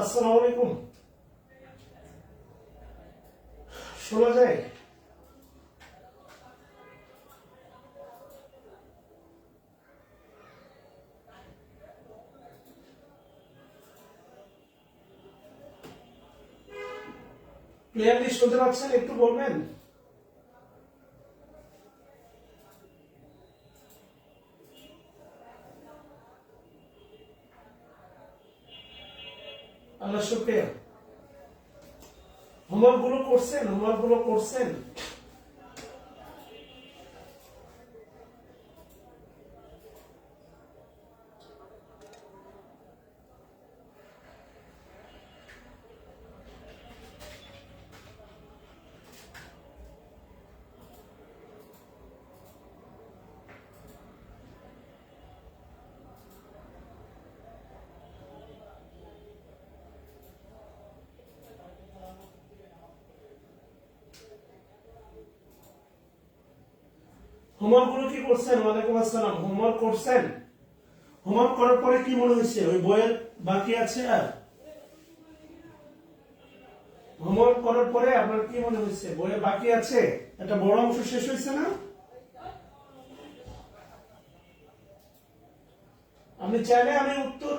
আসসালামু আলাইকুম। শোনা যায়? ক্লিয়ারলি শুনতে পাচ্ছেন? একটু বলবেন। আল্লাহ শুকরিয়া। হোমওয়ার্ক গুলো করছেন? হোমওয়ার্ক গুলো কি করছেন? ওয়ালাইকুম আসসালাম। হোমওয়ার্ক করছেন? হোমওয়ার্ক করার পরে কি মনে হয়েছে? ওই বইয়ের বাকি আছে আর? হোমওয়ার্ক করার পরে আপনার কি মনে হয়েছে? বইয়ের বাকি আছে? একটা বড় অংশ শেষ হয়েছে না? আপনি চাইলে আমি উত্তর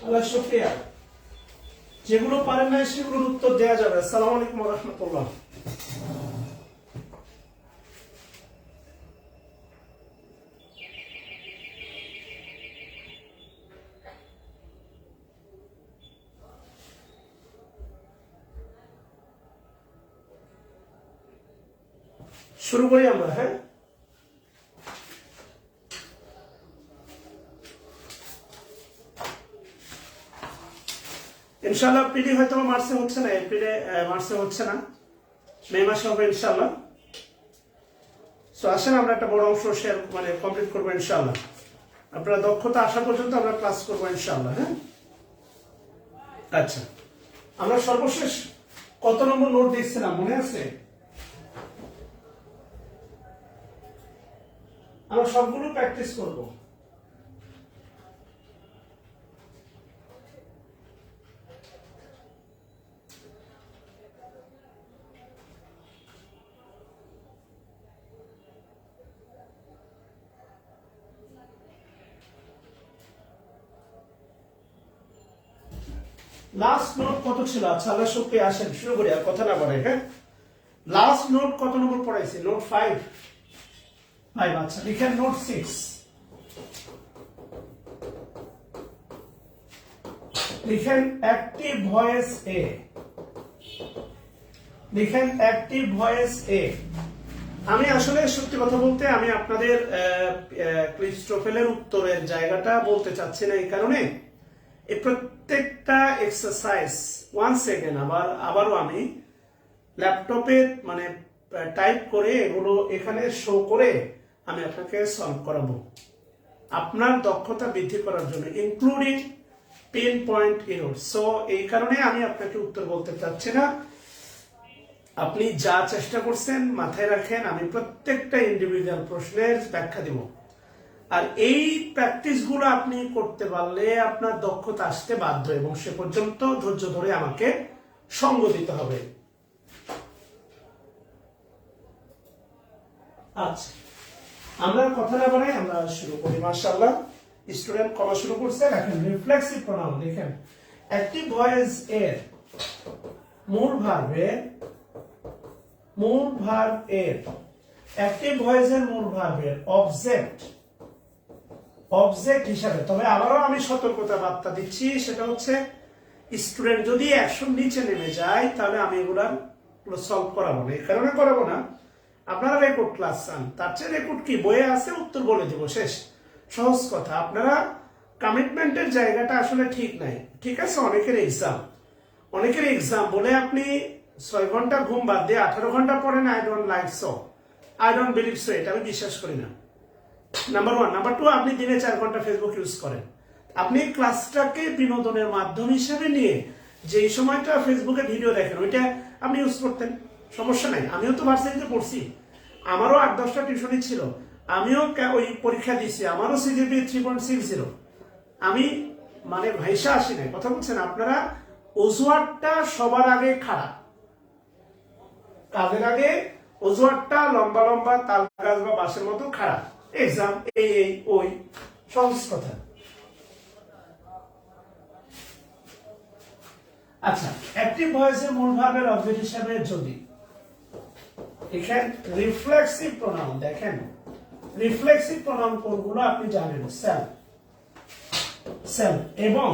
আল্লাহ শুকরিয়া। যেগুলো পারেন না সেগুলোর উত্তর দেওয়া যাবে। আসসালামু আলাইকুম ওয়া রাহমাতুল্লাহ। শুরু করি আমরা। হ্যাঁ, ইনশাআল্লাহ পিডি হয়তো মার্চে হচ্ছে না, এপ্রিলে মার্চে হচ্ছে না, মে মাসে হবে ইনশাআল্লাহ। সো আসেন আমরা একটা বড় অংশ শেয়ার কমপ্লিট করবো ইনশাআল্লাহ। আপনারা দক্ষতা আসা পর্যন্ত আমরা ক্লাস করবো ইনশাআল্লাহ। হ্যাঁ, আচ্ছা, আমরা সর্বশেষ কত নম্বর নোট দিচ্ছিলাম মনে আছে? আমরা সবগুলো প্র্যাকটিস করব। লাস্ট নোট কত ছিল? আচ্ছা, আল্লাহ শুকরিয়া। আসেন শুরু করি, আর কথা না বলে। হ্যাঁ, লাস্ট নোট কত নম্বর পড়াইছি? নোট 5। আচ্ছা, লিখেন নোট 6। লিখেন অ্যাক্টিভ ভয়েস এ। লিখেন অ্যাক্টিভ ভয়েস এ। আমি আসলে সত্যি কথা বলতে আমি আপনাদের ক্লিস্টোফেলের উত্তরের জায়গাটা বলতে চাচ্ছি না, এই কারণে এই প্রত্যেকটা এক্সারসাইজ ওয়ান সেকেন্ড আবারও আমি ল্যাপটপে টাইপ করে এগুলো এখানে শো করে আমি আপনাকে সলভ করাবো আপনার দক্ষতা বৃদ্ধি করার জন্য, including pin point error. So এই কারণে আমি আপনাকে উত্তর বলতে চাচ্ছি না। আপনি যা চেষ্টা করছেন মাথায় রাখেন, আমি প্রত্যেকটা ইন্ডিভিজুয়াল প্রশ্নের ব্যাখ্যা দিব। আর এই প্র্যাকটিসগুলো আপনি করতে পারলে আপনার দক্ষতা আসতে বাধ্য, এবং সে পর্যন্ত ধৈর্য ধরে আমাকে সঙ্গ দিতে হবে। আচ্ছা, আমরা কথা না বাড়াই, আমরা শুরু করি। মাশাআল্লাহ, স্টুডেন্ট কমা শুরু করছে। দেখেন রিফ্লেক্সিভ প্রোনাউন। দেখেন অ্যাক্টিভ ভয়েস এর মূল ভার্বের অ্যাক্টিভ ভয়েসের মূল ভার্বের অবজেক্ট হিসাবে। তবে আবারও আমি সতর্কতা বার্তা দিচ্ছি, সেটা হচ্ছে স্টুডেন্ট যদি 100 নিচে নেমে যায় তাহলে আমি এগুলো সলভ করাবো না। এই কারণে করাবো না, আপনারা রেকর্ড ক্লাস চান, তার চেয়ে রেকর্ড কি বইয়ে আছে উত্তর বলে দিব, শেষ। সহজ কথা। আপনারা কমিটমেন্টের জায়গাটা আসলে ঠিক নাই। ঠিক আছে, অনেকের এক্সাম বলে আপনি 6 ঘন্টা ঘুম বাদ দিয়ে 18 ঘন্টা পড়েন, I don't like so, I don't believe so, এটা আমি বিশ্বাস করি না। নাম্বার 1। নাম্বার 2, আপনি দিনে 4 ঘন্টা ফেসবুক ইউজ করেন। আপনি ক্লাসটাকে বিনোদনের মাধ্যম হিসেবে নিয়ে যে সময়টা ফেসবুকে ভিডিও দেখেন ওইটা আপনি ইউজ করতেন, সমস্যা নাই। আমিও তো ভার্সিটিতে পড়ছি, আমারও 8-10টা টিউশনই ছিল, আমিও ওই পরীক্ষা দিয়েছি, আমারও সিজিপি 3.60। আমি মানে ভাইসা আসি নাই, কথা বলছেন আপনারা। অজুহাতটা সবার আগে খারাপ, কাজের আগে অজুহাতটা লম্বা লম্বা তাল গাছ বা বাঁশের মতো খারাপ। এক্সাম এই ওই, সহজ কথা। আচ্ছা, অ্যাক্টিভ ভয়েসের মূল ভার্বের অবজেক্ট হিসেবে যদি এখানে রিফ্লেক্সিভ প্রোনাউন দেখেন, রিফ্লেক্সিভ প্রোনাউন কোনগুলো আপনি জানেন, সেলফ, সেলফ এবং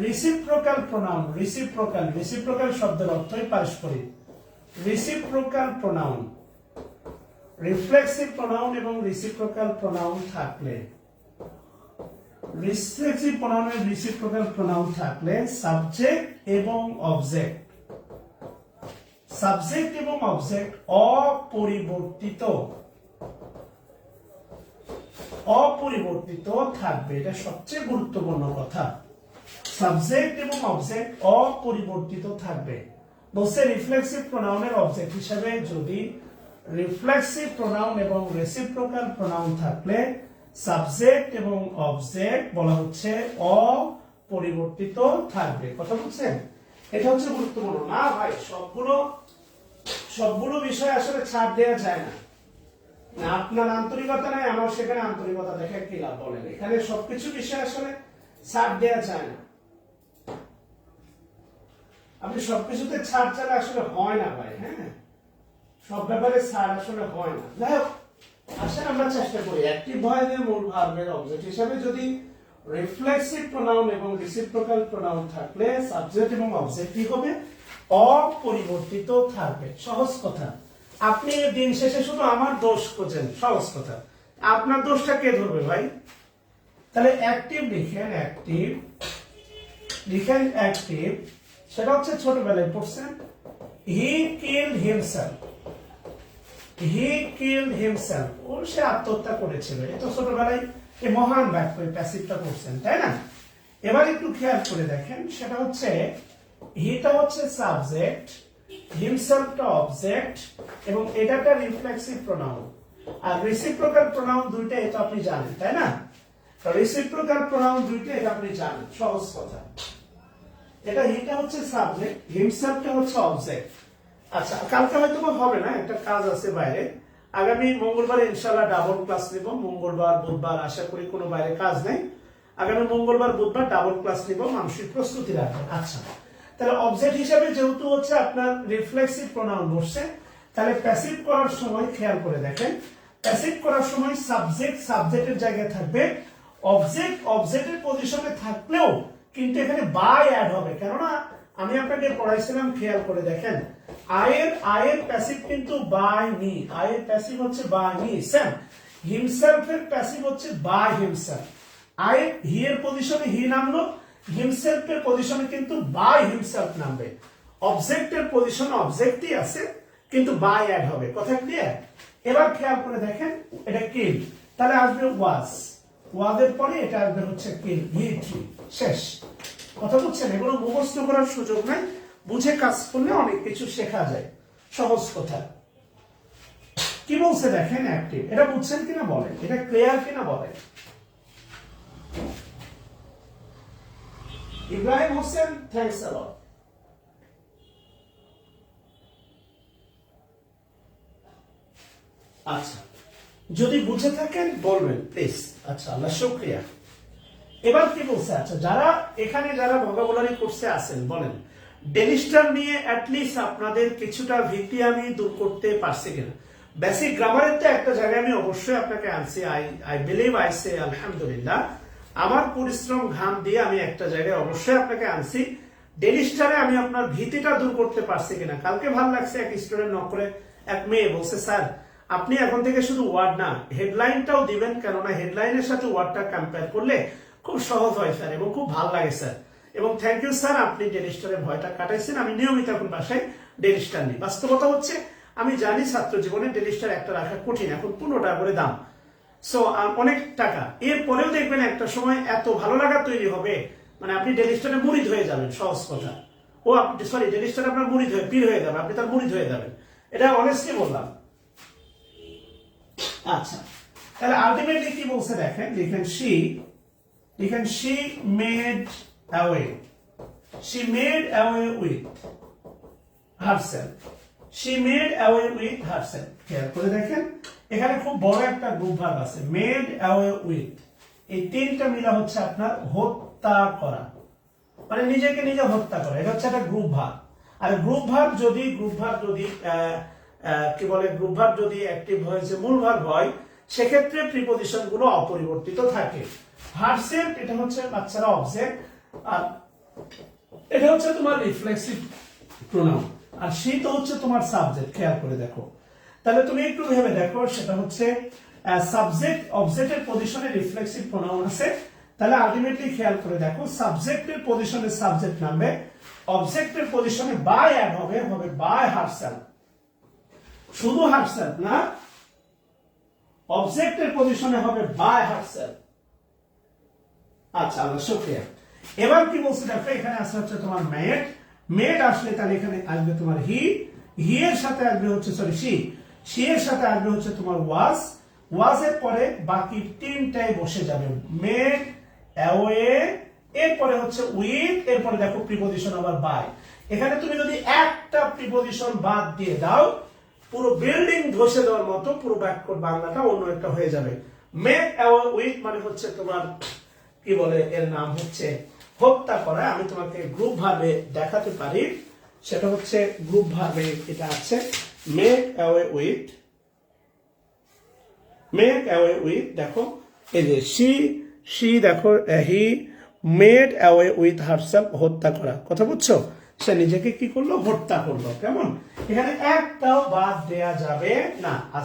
রিসিপ্রোকাল প্রোনাউন। রিসিপ্রোকাল শব্দের অর্থই পারস্পরিক। রিসিপ্রোকাল প্রোনাউন, রিফ্লেক্সিভ প্রোনাউন এবং রিসিপ্রোকাল প্রোনাউন থাকলে, রিফ্লেক্সিভ প্রোনাউনের রিসিপ্রোকাল প্রোনাউন থাকলে সাবজেক্ট এবং অবজেক্ট, সাবজেক্ট এবং অবজেক্ট অপরিবর্তিত থাকবে। এটা সবচেয়ে গুরুত্বপূর্ণ কথা। সাবজেক্ট এবং অবজেক্ট অপরিবর্তিত থাকবে। বলছে রিফ্লেক্সিভ প্রোনাউনের অবজেক্ট হিসেবে যদি রিফ্লেক্সিভ প্রোনাউন এবং রেসিপ্রোকাল প্রোনাউন থাকলে সাবজেক্ট এবং অবজেক্ট বলা হচ্ছে অপরিবর্তিত থাকবে। কথা বলছেন? এটা হচ্ছে গুরুত্বপূর্ণ। না ভাই, সবগুলো বিষয় আসলে ছাড় দেওয়া যায় না। আপনার আন্তরিকতা নাই, আমার সেখানে আন্তরিকতা দেখে কি লাভ বলেন? এখানে সবকিছু বিষয় আসলে ছাড় দেওয়া যায় না। আপনি সবকিছুতে ছাড় চালে আসলে হয় না ভাই। হ্যাঁ, সব ব্যাপারে ছাড় আসলে হয় না। যাই হোক, আসলে আমরা চেষ্টা করি অ্যাক্টিভ ভয়েসের মূল ভার্বের অবজেক্ট হিসেবে যদি রিফ্লেক্সিভ প্রোনাউন এবং রিসিপ্রোকাল প্রোনাউন থাকলে সাবজেক্ট এবং অবজেক্ট কি হবে? অপরিবর্তিত থাকবে। সহজ কথা। আপনি দিন শেষে শুধু আমার দোষ খোঁজেন, সহজ কথা। আপনার দোষটা কে ধরবে ভাই? তাহলে অ্যাক্টিভ লিখেন, অ্যাক্টিভ, সেটা হচ্ছে ছোটবেলায় পড়ছেন, হি কিল্ড হিমসেলফ, ও সে আত্মহত্যা করেছিল। এ তো ছোটবেলায় এই মহান বাক্য, প্যাসিভটা করছেন, তাই না? এবার একটু খেয়াল করে দেখেন, সেটা হচ্ছে হিটা হচ্ছে সাবজেক্ট, হিমসেলফটা অবজেক্ট এবং এটা একটা রিফ্লেক্সিভ প্রোনাউন। আর রিসিপ্রোকাল প্রোনাউন দুইটা, এটা আপনি জানেন, তাই না? রিসিপ্রোকাল প্রোনাউন দুইটা, এটা আপনি জানেন, সহজ কথা। এটা হিটা হচ্ছে সাবজেক্ট, হিমসেলফটা হচ্ছে অবজেক্ট। আচ্ছা, কালকে হয়তো হবে না, একটা কাজ আছে বাইরে। আগামী মঙ্গলবার ইনশাআল্লাহ ডাবল ক্লাস নিব। মঙ্গলবার বুধবার আশা করি কোনো বাইরে কাজ নেই। আগামী মঙ্গলবার বুধবার ডাবল ক্লাস নিব, মানসিক প্রস্তুতি রাখবেন। আচ্ছা, তাহলে অবজেক্ট হিসেবে যেহেতু হচ্ছে আপনার রিফ্লেক্সিভ প্রোনাউন বসছে, তাহলে প্যাসিভ করার সময় খেয়াল করে দেখেন, প্যাসিভ করার সময় সাবজেক্টের জায়গায় থাকবে, অবজেক্টের পজিশনে থাকলেও কিন্তু এখানে বাই অ্যাড হবে। কেননা আমি আপনাকে পড়াইছিলাম, খেয়াল করে দেখেন, আয়ের প্যাসিভ কিন্তু বাই মি, আয়ের প্যাসিভ হচ্ছে বাই মি। সেম হিমসেলফের প্যাসিভ হচ্ছে বাই হিমসেলফ। হি এর পজিশনে হি নামলো, হিমসেলফের পজিশনে কিন্তু বাই হিমসেলফ নামবে। অবজেক্টের পজিশনে অবজেক্টই আছে, কিন্তু বাই অ্যাড হবে। কথা ক্লিয়ার? এবার খেয়াল করে দেখেন, এটা কিল, তাহলে আসবে ওয়াজের পরে এটা আসবে হচ্ছে কিল, শেষ। কথা বলছেন? এগুলো মুখস্থ করার সুযোগ নাই, বুঝে কাজ করলে অনেক কিছু শেখা যায়। সহজ কথা। কি বলছে দেখেন, অ্যাক্টিভ, এটা বুঝছেন কিনা বলেন, এটা ক্লিয়ার কিনা বলেন। ইব্রাহিম হোসেন, থ্যাঙ্কস আ লট। আচ্ছা, যদি বুঝে থাকেন বলবেন প্লিজ। আচ্ছা, আল্লাহ শুকরিয়া। এবার কি বলছে? আচ্ছা, যারা ভোকাবুলারি কোর্সে আছেন বলেন, ডেলিস্টার নিয়ে অ্যাটলিস্ট আপনাদের কিছুটা ভীতি আমি দূর করতে পারছি কিনা। বেসিক গ্রামারের তো একটা জায়গায় আমি অবশ্যই আপনাকে আনছি। আই বিলিভ, আই সে আলহামদুলিল্লাহ, আমার পরিশ্রম ঘাম দিয়ে আমি একটা জায়গায় অবশ্যই আপনাকে আনছি। ডেলিস্টারে আমি আপনার ভীতিটা দূর করতে পারছি কিনা। কালকে ভালো লাগছে, এক স্টুডেন্ট নক করে এক মেয়ে বলছে, স্যার আপনি এখন থেকে শুধু ওয়ার্ড না হেডলাইনটাও দিবেন, কেননা হেডলাইনের সাথে ওয়ার্ডটা কম্পেয়ার করলে খুব সহজ হয় স্যার এবং খুব ভালো লাগে স্যার। এবং থ্যাংক ইউ স্যার, আপনি ডেলিস্টারের ভয়টা কাটাইছেন। আমি নিয়মিত এখন বাসায় ডেইলি স্টার নেই। বাস্তবতা হচ্ছে আমি জানি ছাত্র জীবনে ডেইলি স্টার একটা রাখা কঠিন, এখন 15 টাকা করে দাম, সো অনেক টাকা। এরপরেও দেখবেন একটা সময় এত ভালো লাগা তৈরি হবে, মানে আপনি ডেইলি স্টারে মুরিদ হয়ে যাবেন, সহজ কথা। ও আপনি সরি, ডেইলি স্টার আপনার মুরিদ হয়ে পীর হয়ে যাবে, আপনি তার মুরিদ হয়ে যাবেন, এটা অনেস্টলি বললাম। আচ্ছা, তাহলে আলটিমেটলি কি বলছে দেখেন, লিখেন she made away, she made away with herself, she made away with herself। খেয়াল করে দেখেন এখানে খুব বড় একটা গ্রুপ ভার্ব আছে, made away with, এই তিনটা মিলা হচ্ছে আপনার হত্যা করা, মানে নিজেকে নিজে হত্যা করা, এটা হচ্ছে একটা গ্রুপ ভার্ব। আর গ্রুপ ভার্ব যদি কি বলে, গ্রুপ ভার্ব যদি অ্যাক্টিভ ভয়েসে মূল ভার্ব হয়, সেক্ষেত্রে প্রিপজিশন গুলো অপরিবর্তিত থাকে। হারসেলফ এটা হচ্ছে বাচ্চারা অবজেক্ট, আর এটা হচ্ছে তোমার রিফ্লেক্সিভ প্রোনাউন, আর সে তো হচ্ছে তোমার সাবজেক্ট। খেয়াল করে দেখো, তাহলে তুমি একটু ভেবে দেখো, সেটা হচ্ছে সাবজেক্ট অবজেক্টের পজিশনে রিফ্লেক্সিভ প্রোনাউন আছে, তাহলে আলটিমেটলি খেয়াল করে দেখো সাবজেক্টের পজিশনে সাবজেক্ট নামবে, অবজেক্টের পজিশনে বাই অ্যাড হবে, হবে বাই হারসেলফ। শুধু হারসেলফ না, অবজেক্টের পজিশনে হবে বাই হারসেলফ। আচ্ছা, আমরা শুকরিয়া। এবার কি বলছি দেখো, এখানে আসলে হচ্ছে তোমার মেড আসলে তাহলে এখানে আসবে তোমার হি এর সাথে আসবে হচ্ছে সরি সি এর সাথে আসবে হচ্ছে তোমার ওয়াজ এর পরে বাকি তিনটাই বসে যাবে, মেড, অ্যাওয়ে, এরপরে হচ্ছে উইথ, এরপরে দেখো প্রিপজিশন আবার বাই। এখানে তুমি যদি একটা প্রিপজিশন বাদ দিয়ে দাও, পুরো বিল্ডিং ধসে দেওয়ার মতো পুরো বাক্য বাংলাটা অন্য একটা হয়ে যাবে। মেড অ্যাওয়ে উইথ মানে হচ্ছে তোমার কি বলে, এর নাম হচ্ছে হত্যা করা। আমি তোমাকে গ্রুপ ভাবে দেখাতে পারি, সেটা হচ্ছে গ্রুপ ভাবে এটা আছে, মেক অ্যাওয়ে উইথ, দেখো এই যে সি দেখো, he made away with herself, হত্যা করা, কথা বুঝছো, সে নিজেকে কি করলো, হত্যা করলো। কেমন, এখানে একটাও বাদ দেয়া যাবে না। আর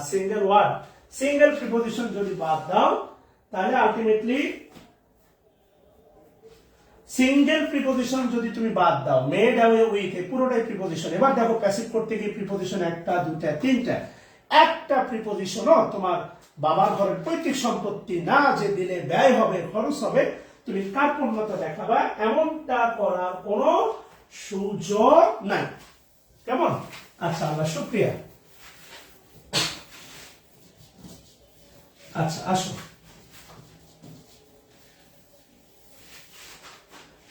সিঙ্গেল প্রিপজিশন যদি বাদ দাও, তাহলে আলটিমেটলি সিঙ্গেল প্রিপজিশন যদি তুমি বাদ দাও, মেড অ্যাওয়ে উইথ পুরোটাই প্রিপজিশন। এবার দেখো প্যাসিভ করতে গিয়ে প্রিপজিশন একটা, দুটা, তিনটা, একটা প্রিপজিশনও তোমার বাবার ঘরের পৈতৃক সম্পত্তি না যে দিলে ব্যয় হবে, খরচ হবে, তুমি কার্পণ্যতা দেখাবা, এমনটা করার কোনো সুযোগ নাই। কেমন? আচ্ছা, আমরা শুকরিয়া। আচ্ছা, আসো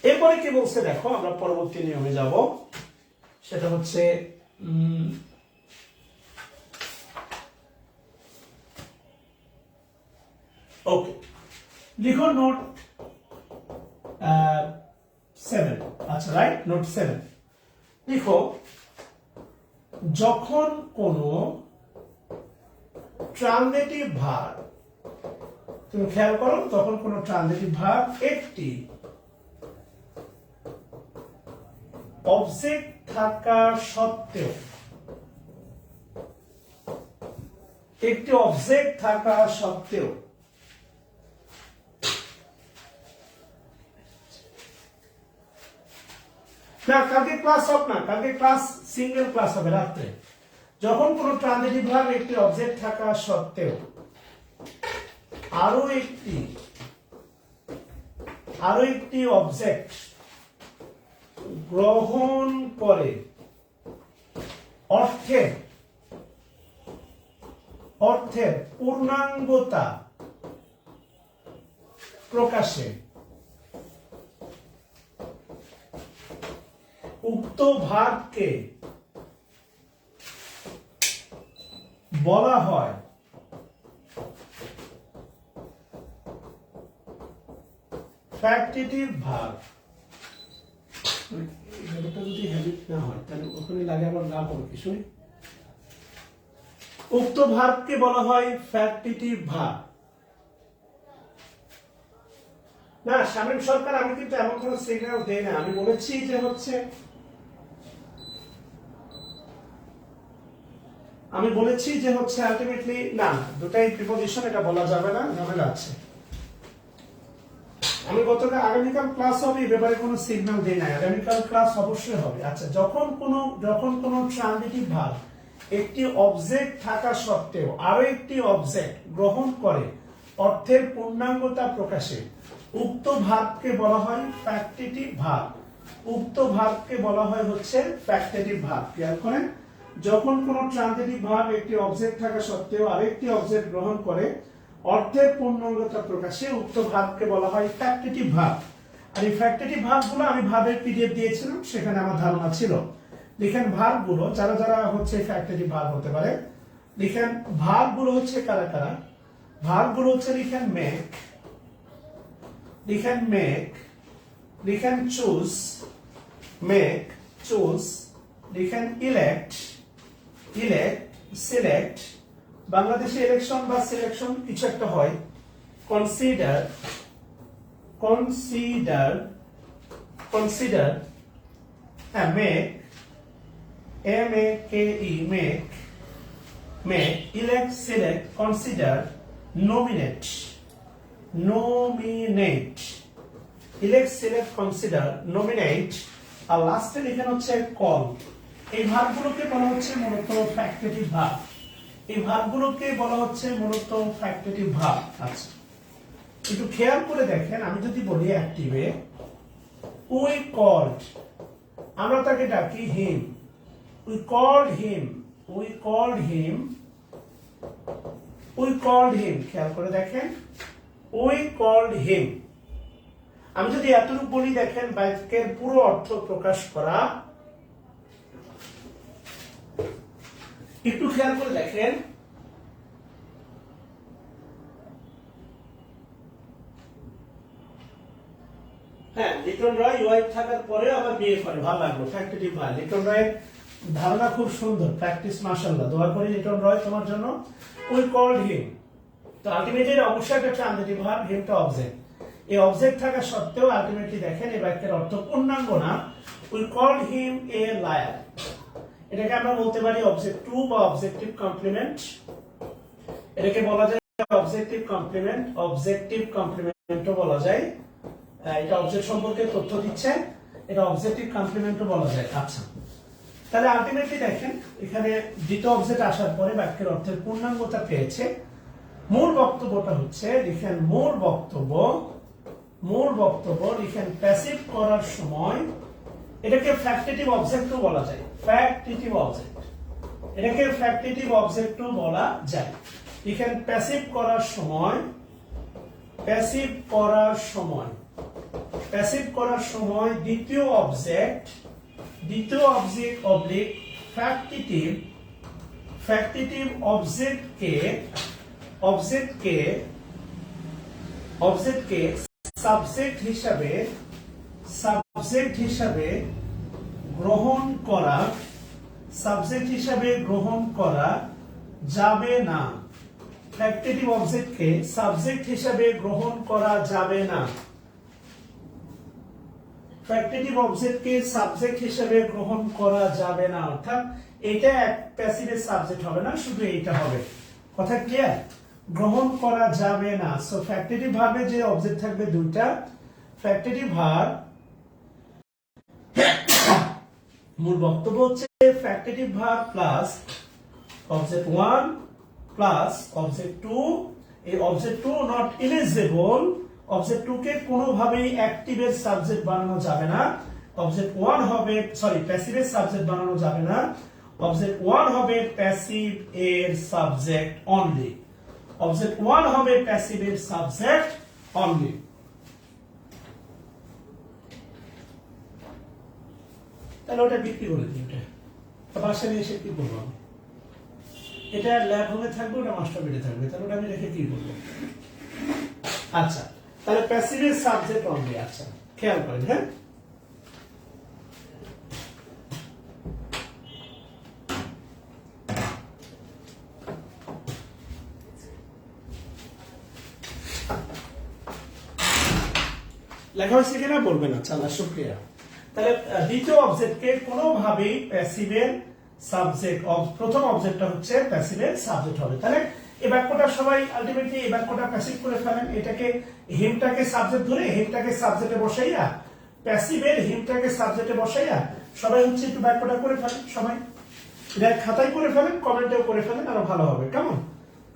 এরপরে কি বলছে দেখো, আমরা পরবর্তী নিয়মে যাব, সেটা হচ্ছে ওকে, লিখো নোট 7। আচ্ছা, রাইট, নোট 7 লিখো, যখন কোনো ট্রানজিটিভ ভার্ব, তুমি খেয়াল করো, তখন কোনো ট্রানজিটিভ ভার্ব একটি অবজেক্ট থাকা সত্ত্বেও, না কালকে ক্লাস হোক না, কালকে ক্লাস সিঙ্গেল ক্লাস হবে রাত্রে। যখন কোন ট্রানজিটিভ ভার্ব একটি অবজেক্ট থাকা সত্ত্বেও আরো একটি অবজেক্ট গ্রহণ করে অর্থের পূর্ণাঙ্গতা প্রকাশে উক্ত ভার্বকে বলা হয় ফ্যাক্টিটিভ ভার্ব। এটা যদি হ্যাবিট না হয় তাহলে ওখানে লাগে আবার না বল কিছু। উক্ত ভার্বকে বলা হয় ফ্যাক্টিটিভ ভার্ব। না শামীম সরকার, আমি কিন্তু এমন কোন সিগন্যাল দেই না, আমি বলেছি যে হচ্ছে আলটিমেটলি না, দুটাই প্রিপজিশন, এটা বলা যাবে না, ঝামেলা আছে। আমি গতকাল আগামীকাল ক্লাস হবে এই ব্যাপারে কোনো সিগন্যাল দেই নাই, আগামীকাল ক্লাস অবশ্যই হবে। আচ্ছা, যখন কোনো ট্রানজিটিভ ভার্ব একটি অবজেক্ট থাকা সত্ত্বেও আরো একটি অবজেক্ট গ্রহণ করে অর্থের পূর্ণাঙ্গতা প্রকাশে উক্ত ভার্বকে বলা হয় ফ্যাক্টেটিভ ভার্ব। উক্ত ভার্বকে বলা হয় হচ্ছে ফ্যাক্টেটিভ ভার্ব। খেয়াল করেন, যখন কোনো ট্রানজিটিভ ভার্ব একটি অবজেক্ট থাকা সত্ত্বেও আরেকটি অবজেক্ট গ্রহণ করে অর্থের পূর্ণাঙ্গতা প্রকাশে উক্ত ভার্বকে বলা হয় ফ্যাক্টেটিভ ভার্ব। আর এই ফ্যাক্টেটিভ ভার্বগুলো আমি ভার্বের পিডিএফ দিয়েছিলাম, সেখানে আমার ধারণা ছিল। লিখেন ভার্বগুলো, যারা যারা হচ্ছে ফ্যাক্টেটিভ ভার্ব হতে পারে, লিখেন ভার্বগুলো হচ্ছে কারা কারা। ভার্বগুলো হচ্ছে লিখেন মেক, লিখেন মেক, লিখেন চুজ, মেক, চুজ, লিখেন ইলেক্ট, ইলেক্ট, সিলেক্ট, বাংলাদেশে ইলেকশন বা সিলেকশন কিছু একটা হয়, কনসিডার, কনসিডার, কনসিডার, হ্যাঁ make, M-A-K-E, make, make, elect, select, consider, nominate, nominate, elect, select, consider, nominate, আর লাস্টে এখানে হচ্ছে কল। এই ভার্বগুলোকে বলা হচ্ছে মূলত ফ্যাক্টেটিভ ভার্ব। এই ভার্বগুলোকে বলা হচ্ছে মূলত ফ্যাক্টেটিভ ভার্ব। আচ্ছা, একটু খেয়াল করে দেখেন, আমি যদি বলি অ্যাক্টিভে উই কল্ড, আমরা তাকে ডাকি হিম, we called him, we called him, we called him, খেয়াল করে দেখেন we called him। আমি যদি এতটুকু বলি দেখেন বাক্যের পুরো অর্থ প্রকাশ করা, একটু খেয়াল করে দেখেন, হ্যাঁ লিটন রয় ওয়াইফ থাকার পরে আবার বিয়ে করে, ভালো লাগলো ফ্যাক্টেটিভ ভার্ব। লিটন রয়ের ধারণা খুব সুন্দর, প্র্যাকটিস মাশাআল্লাহ, দোয়া করি লিটন রয় তোমার জন্য। উই কল্ড হিম, তো আলটিমেটলি অবশ্যই একটা ট্রানজিটিভ ভার্ব, হিমটা অবজেক্ট। এই অবজেক্ট থাকা সত্ত্বেও আলটিমেটলি দেখেন এই বাক্যের অর্থ পূর্ণাঙ্গ না। We called him a liar, এটাকে আমরা বলতে পারি অবজেক্ট টু বা অবজেক্টিভ কমপ্লিমেন্ট। এটাকে বলা যায় অবজেক্টিভ কমপ্লিমেন্ট, অবজেক্টিভ কমপ্লিমেন্টও বলা যায়। এটা অবজেক্ট সম্পর্কে তথ্য দিচ্ছে, এটা অবজেক্টিভ কমপ্লিমেন্টও বলা যায়। আচ্ছা, তাহলে আলটিমেটলি দেখেন এখানে দ্বিতীয় অবজেক্ট আসার পরে বাক্যের অর্থের পূর্ণাঙ্গতা পেয়েছে। মূল বক্তব্যটা হচ্ছে, লিখেন মূল বক্তব্য, মূল বক্তব্য লিখেন প্যাসিভ করার সময়, এটাকে ফ্যাক্টেটিভ অবজেক্টও বলা যায়, ফ্যাক্টেটিভ অবজেক্ট, এটাকে ফ্যাক্টেটিভ অবজেক্টও বলা যায়। লিখেন প্যাসিভ করার সময়, প্যাসিভ করার সময়, প্যাসিভ করার সময় দ্বিতীয় অবজেক্ট, দ্বিতীয় অবজেক্ট অবলিক ফ্যাক্টেটিভ, ফ্যাক্টেটিভ অবজেক্টকে, অবজেক্টকে, অবজেক্টকে সাবজেক্ট হিসাবে, সাবজেক্ট হিসাবে গ্রহণ করা, সাবজেক্ট হিসাবে গ্রহণ করা যাবে না। ফ্যাক্টেটিভ অবজেক্টকে সাবজেক্ট হিসাবে গ্রহণ করা যাবে না। ফ্যাক্টেটিভ অবজেক্টকে সাবজেক্ট হিসেবে গ্রহণ করা যাবে না, অর্থাৎ এটা এক প্যাসিভের সাবজেক্ট হবে না, শুধু এইটা হবে। কথা ক্লিয়ার? গ্রহণ করা যাবে না। সো ফ্যাক্টেটিভ ভার্বে যে অবজেক্ট থাকবে দুইটা, ফ্যাক্টেটিভ ভার্ব, মূল বক্তব্য হচ্ছে factitive verb plus object 1 plus object 2। এই অবজেক্ট 2 নট এলিজিবল, অবজেক্ট 2 কে কোনোভাবেই অ্যাক্টিভের সাবজেক্ট বানানো যাবে না। অবজেক্ট 1 হবে, সরি প্যাসিভের সাবজেক্ট বানানো যাবে না। অবজেক্ট 1 হবে প্যাসিভ এর সাবজেক্ট অনলি, অবজেক্ট 1 হবে প্যাসিভ এর সাবজেক্ট অনলি। তাহলে ওটা বিক্রি করে দিই, ওটা বাসায় নিয়ে এসে কি করবো আমি? এটা ল্যাব রুমে থাকবে, ওটা মাস্টার বেডে থাকবে, তাহলে ওটা আমি রেখে কি করবো? আচ্ছা, তাহলে প্যাসিভের সাবজেক্ট অনলি। আচ্ছা খেয়াল করেন, হ্যাঁ লেখা হয়েছে কিনা বলবেন। আচ্ছা আল্লাহ শুকরিয়া। তাহলে দ্বিতীয় অবজেক্টকে কোনোভাবেই প্যাসিভের সাবজেক্ট, প্রথম অবজেক্টটা হচ্ছে প্যাসিভের সাবজেক্ট হবে। তাহলে এই বাক্যটা সবাই আলটিমেটলি এই বাক্যটা প্যাসিভ করে ফেলেন। এটাকে হিমটাকে সাবজেক্ট ধরে হিমটাকে সাবজেক্টে বসাইয়া, প্যাসিভের হিমটাকে সাবজেক্টে বসাইয়া সবাই হচ্ছে একটু বাক্যটা করে ফেলেন। সবাই এটা খাতায় করে ফেলেন, কমেন্টেও করে ফেলেন, আরো ভালো হবে। কেমন?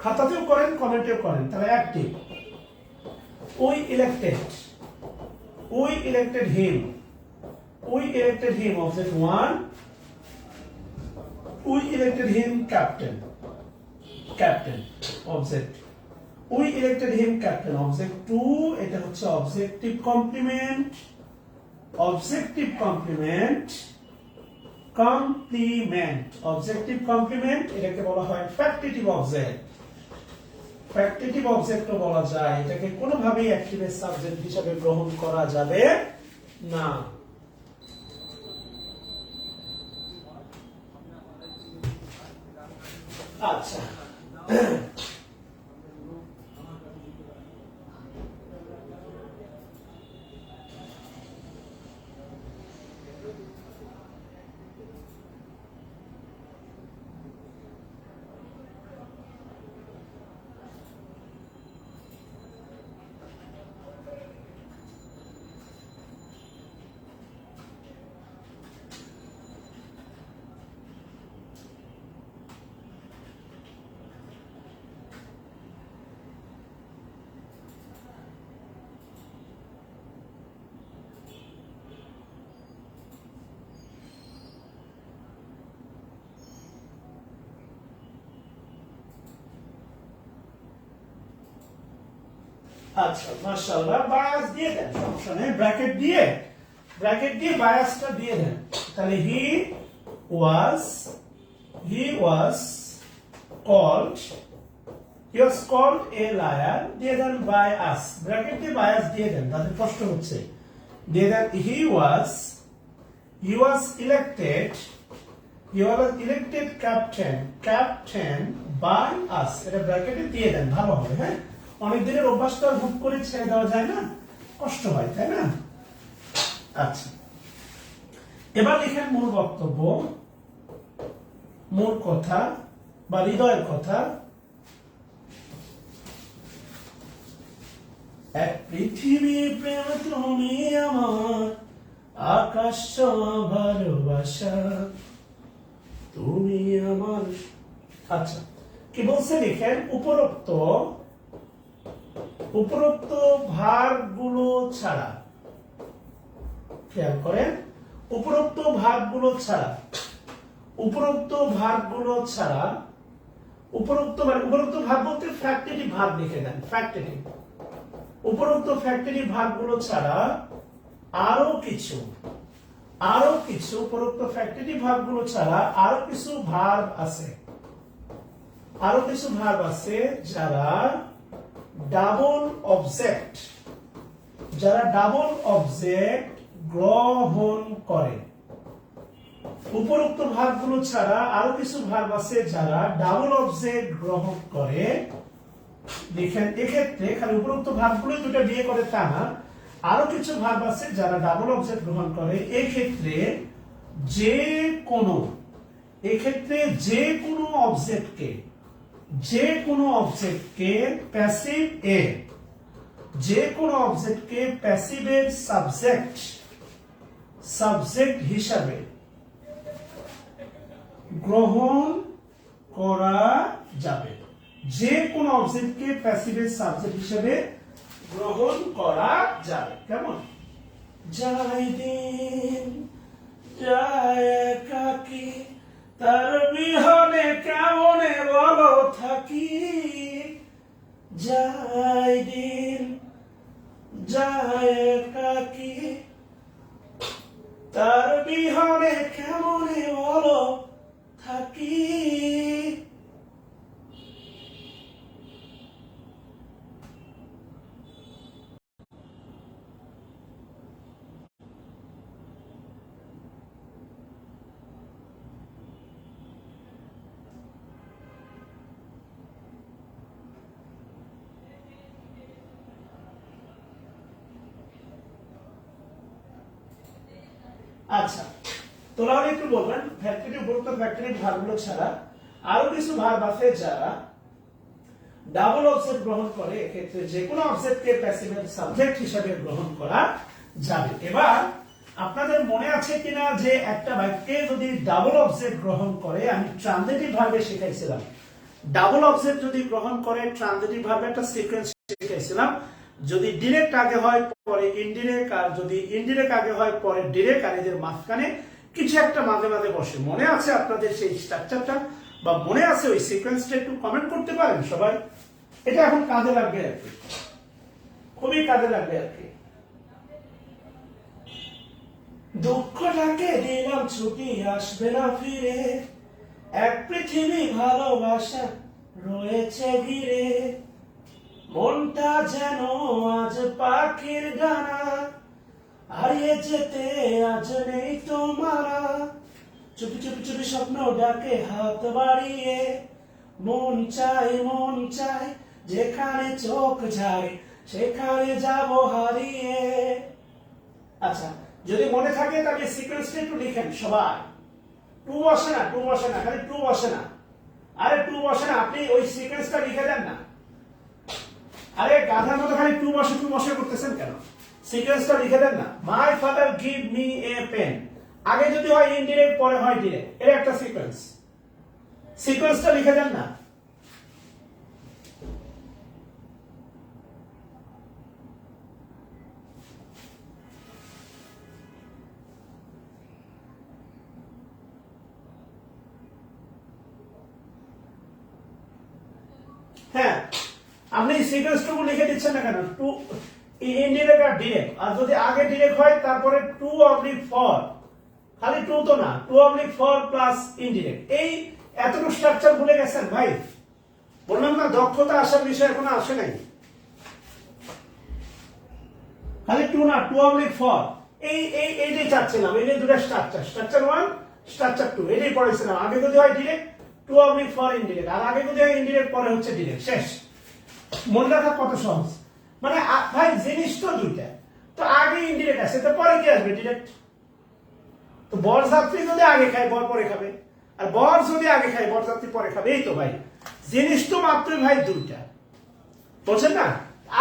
খাতাতেও করেন, কমেন্টেও করেন। তাহলে active, we elected him object 1, we elected him captain object, we elected him captain object 2, এটা হচ্ছে objective complement objective complement এটাকে বলা হয় ফ্যাক্টিটিভ অবজেক্ট। ফ্যাক্টিটিভ অবজেক্টও বলা যায়, এটাকে কোনোভাবেই অ্যাক্টিভের সাবজেক্ট হিসেবে গ্রহণ করা যাবে না। আচ্ছা, আচ্ছা, মাশাআল্লাহ। বায়াস দিয়ে দেন, সমস্যা নেই, ব্র্যাকেট দিয়ে বায়াসটা দিয়ে দেন। তাহলে he was called a liar দিয়ে দেন by us, ব্র্যাকেট দিয়ে বায়াস দিয়ে দেন, তাদের প্রশ্ন হচ্ছে দিয়ে দেন he was elected captain by us, এটা ব্র্যাকেটে দিয়ে দেন, ভালো হবে। হ্যাঁ, অনেক দিনের অভ্যাসটা হুট করে ছেড়ে দেওয়া যায় না, কষ্ট হয়, তাই না? আচ্ছা, এবার লিখেন মূল বক্তব্য, মূল কথা বা হৃদয়ের কথা। এক পৃথিবী প্রেম তুমি আমার, আকাশ ছোঁয়া ভালোবাসা তুমি আমার। আচ্ছা, কি বলছে লিখেন, উপরোক্ত ভার্বগুলো ছাড়া, খেয়াল করেন, উপরোক্ত ভার্বগুলো ছাড়া, উপরোক্ত ভার্ব বলতে ফ্যাক্টিটিভ ভার্ব লিখে দেন, ফ্যাক্টিটিভ। উপরোক্ত ফ্যাক্টিটিভ ভার্বগুলো ছাড়া আরো কিছু উপরোক্ত ফ্যাক্টিটিভ ভার্বগুলো ছাড়া আরো কিছু ভার্ব আছে, যারা ডাবল অবজেক্ট গ্রহণ করে। উপরোক্ত ভার্বগুলো ছাড়া আরো কিছু ভার্ব আছে যারা ডাবল অবজেক্ট গ্রহণ করে। লিখেন, এক্ষেত্রে খালি উপরোক্ত ভার্বগুলো দুটো বিয়ে করে তা না, আরো কিছু ভার্ব আছে যারা ডাবল অবজেক্ট গ্রহণ করে। এক্ষেত্রে যে কোনো প্যাসিভের সাবজেক্ট হিসাবে গ্রহণ করা যাবে। যে কোনো অবজেক্টকে প্যাসিভের সাবজেক্ট হিসেবে গ্রহণ করা যাবে। কেমন? যাই দিন যায় একাকী, তার বিহনে কেমনে বলো থাকি। যাই দিন যায় একাকী, তার বিহনে কেমনে বলো থাকি। আচ্ছা, তোরা একটু বলবেন ফ্যাক্টরি উপরোক্ত ফ্যাক্টরি ভার্বগুলো ছাড়া আরো কিছু ভার্ব আছে যারা ডাবল অবজেক্ট গ্রহণ করে এক্ষেত্রে যে কোনো অবজেক্টকে প্যাসিভের সাবজেক্ট হিসেবে গ্রহণ করা যাবে। এবার আপনাদের মনে আছে কিনা যে একটা বাক্যে যদি ডাবল অবজেক্ট গ্রহণ করে, আমি ট্রানজিটিভ ভার্বে শিখাইছিলাম, ডাবল অবজেক্ট যদি গ্রহণ করে ট্রানজিটিভ ভার্বে একটা সিকোয়েন্স শিখাইছিলাম, যদি ডিরেক্ট আগে হয় পরে ইনডিরেক্ট, আর যদি ইনডিরেক্ট আগে হয় পরে ডিরেক্ট, আর এদের মাঝখানে কিছু একটা মাঝে মাঝে বসে। মনে আছে আপনাদের সেই স্ট্রাকচারটা বা মনে আছে ওই সিকোয়েন্সটা? একটু কমেন্ট করতে পারেন সবাই। এটা এখন কাজে লাগবে আর কি, খুবই কাজে লাগবে আর কি। দুঃখটাকে দিলাম ছুটি, আসবে না ফিরে, এক পৃথিবী ভালোবাসা রয়েছে ঘিরে, মনটা যেন আজ পাখির ডানা, হারিয়ে যেতে আজ নেই তোমারা, চুপি চুপি চুপি স্বপ্ন ডাকে হাত বাড়িয়ে, মন চাই যেখানে চোখ যায় সেখানে যাব হারিয়ে। আচ্ছা, যদি মনে থাকে তাহলে সিকোয়েন্সটা একটু লিখেন সবাই। টু বসে না, খালি টু বসে না, আরে টু বসে না, আপনি ওই সিকোয়েন্সটা লিখে দেন না। আরে গাধার মতো খালি টু বসে করতেছেন কেন? সিকোয়েন্সটা লিখে দেন না। My father give me a pen, আগে যদি হয় ইনডিরেক্ট পরে হয় ডিরেক্ট, এর একটা সিকোয়েন্সটা লিখে দেন না। হ্যাঁ, আপনি সিকোয়েন্সটুকু লিখে দিচ্ছেন না কেন? টু ইনডিরেক্ট আর ডিরেক্ট, আর যদি আগে ডিরেক্ট হয় তারপরে টু অবলিক ফর, খালি টু তো না, to oblique for plus indirect, এই এতটুকু স্ট্রাকচার ভুলে গেছেন ভাই? বললাম না দক্ষতা আসার বিষয় এখনো আসে নাই। খালি টু না, টু অবলিক ফর, এইটাই চাচ্ছিলাম। এই যে দুটো স্ট্রাকচার ওয়ান, স্ট্রাকচার টু, এটাই পড়েছিলাম। আগে যদি হয় direct, to oblique for indirect, আর আগে যদি হয় ইনডিরেক্ট পরে হচ্ছে ডিরেক্ট, শেষ। মনে রাখা কত সহজ। মানে ভাই জিনিস তো দুইটা, তো আগে ইনডিরেক্ট আসে তো পরে কি আসবে? ডিরেক্ট। তো বরযাত্রী যদি আগে খায় বর পরে খাবে, আর বর যদি আগে খায় বরযাত্রী পরে খাবে, এই তো ভাই জিনিস তো মাত্রই ভাই দুইটা, বলছেন না?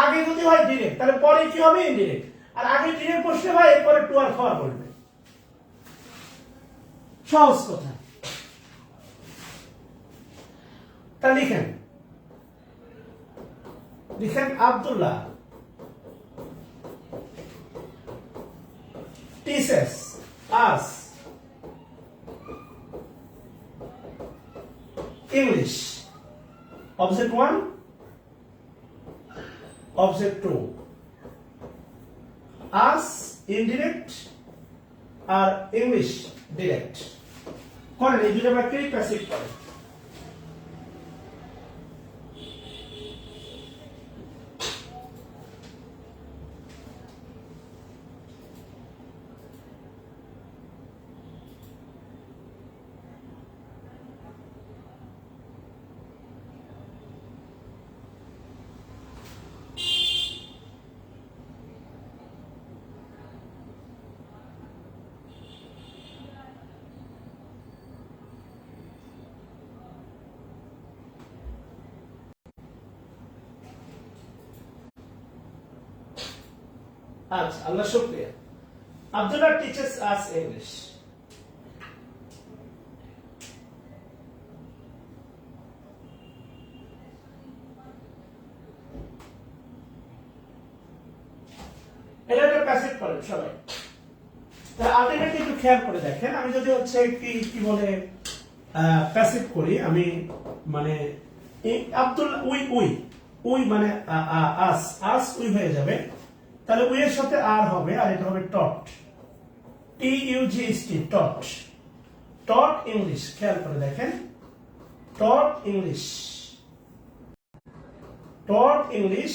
আগে যদি হয় ডিরেক্ট তাহলে পরে কি হবে? ইনডিরেক্ট। আর আগে ডিরেক্ট বসলে ভাই এরপরে টু আর ফর বলবে, সহজ কথা। তা লিখেন Abdullah teaches us English. Object 1, Object 2. Us indirect আর English direct করেন, এই দুটো বাক্যেই প্যাসিভ করেন। আচ্ছা, আল্লাহ শুকরিয়া। Abdullah teaches us English. এটা একটা প্যাসিভ করেন সবাই। তা আলটিমেটলি একটু খেয়াল করে দেখেন, আমি যদি হচ্ছে কি বলে প্যাসিভ করি, আমি মানে আব্দুল্লাহ উই মানে আস উই হয়ে যাবে, তাহলে উই এর সাথে আর হবে, আর এটা হবে টট, TUGST, টট ইংলিশ। খেয়াল করে দেখেন, টট ইংলিশ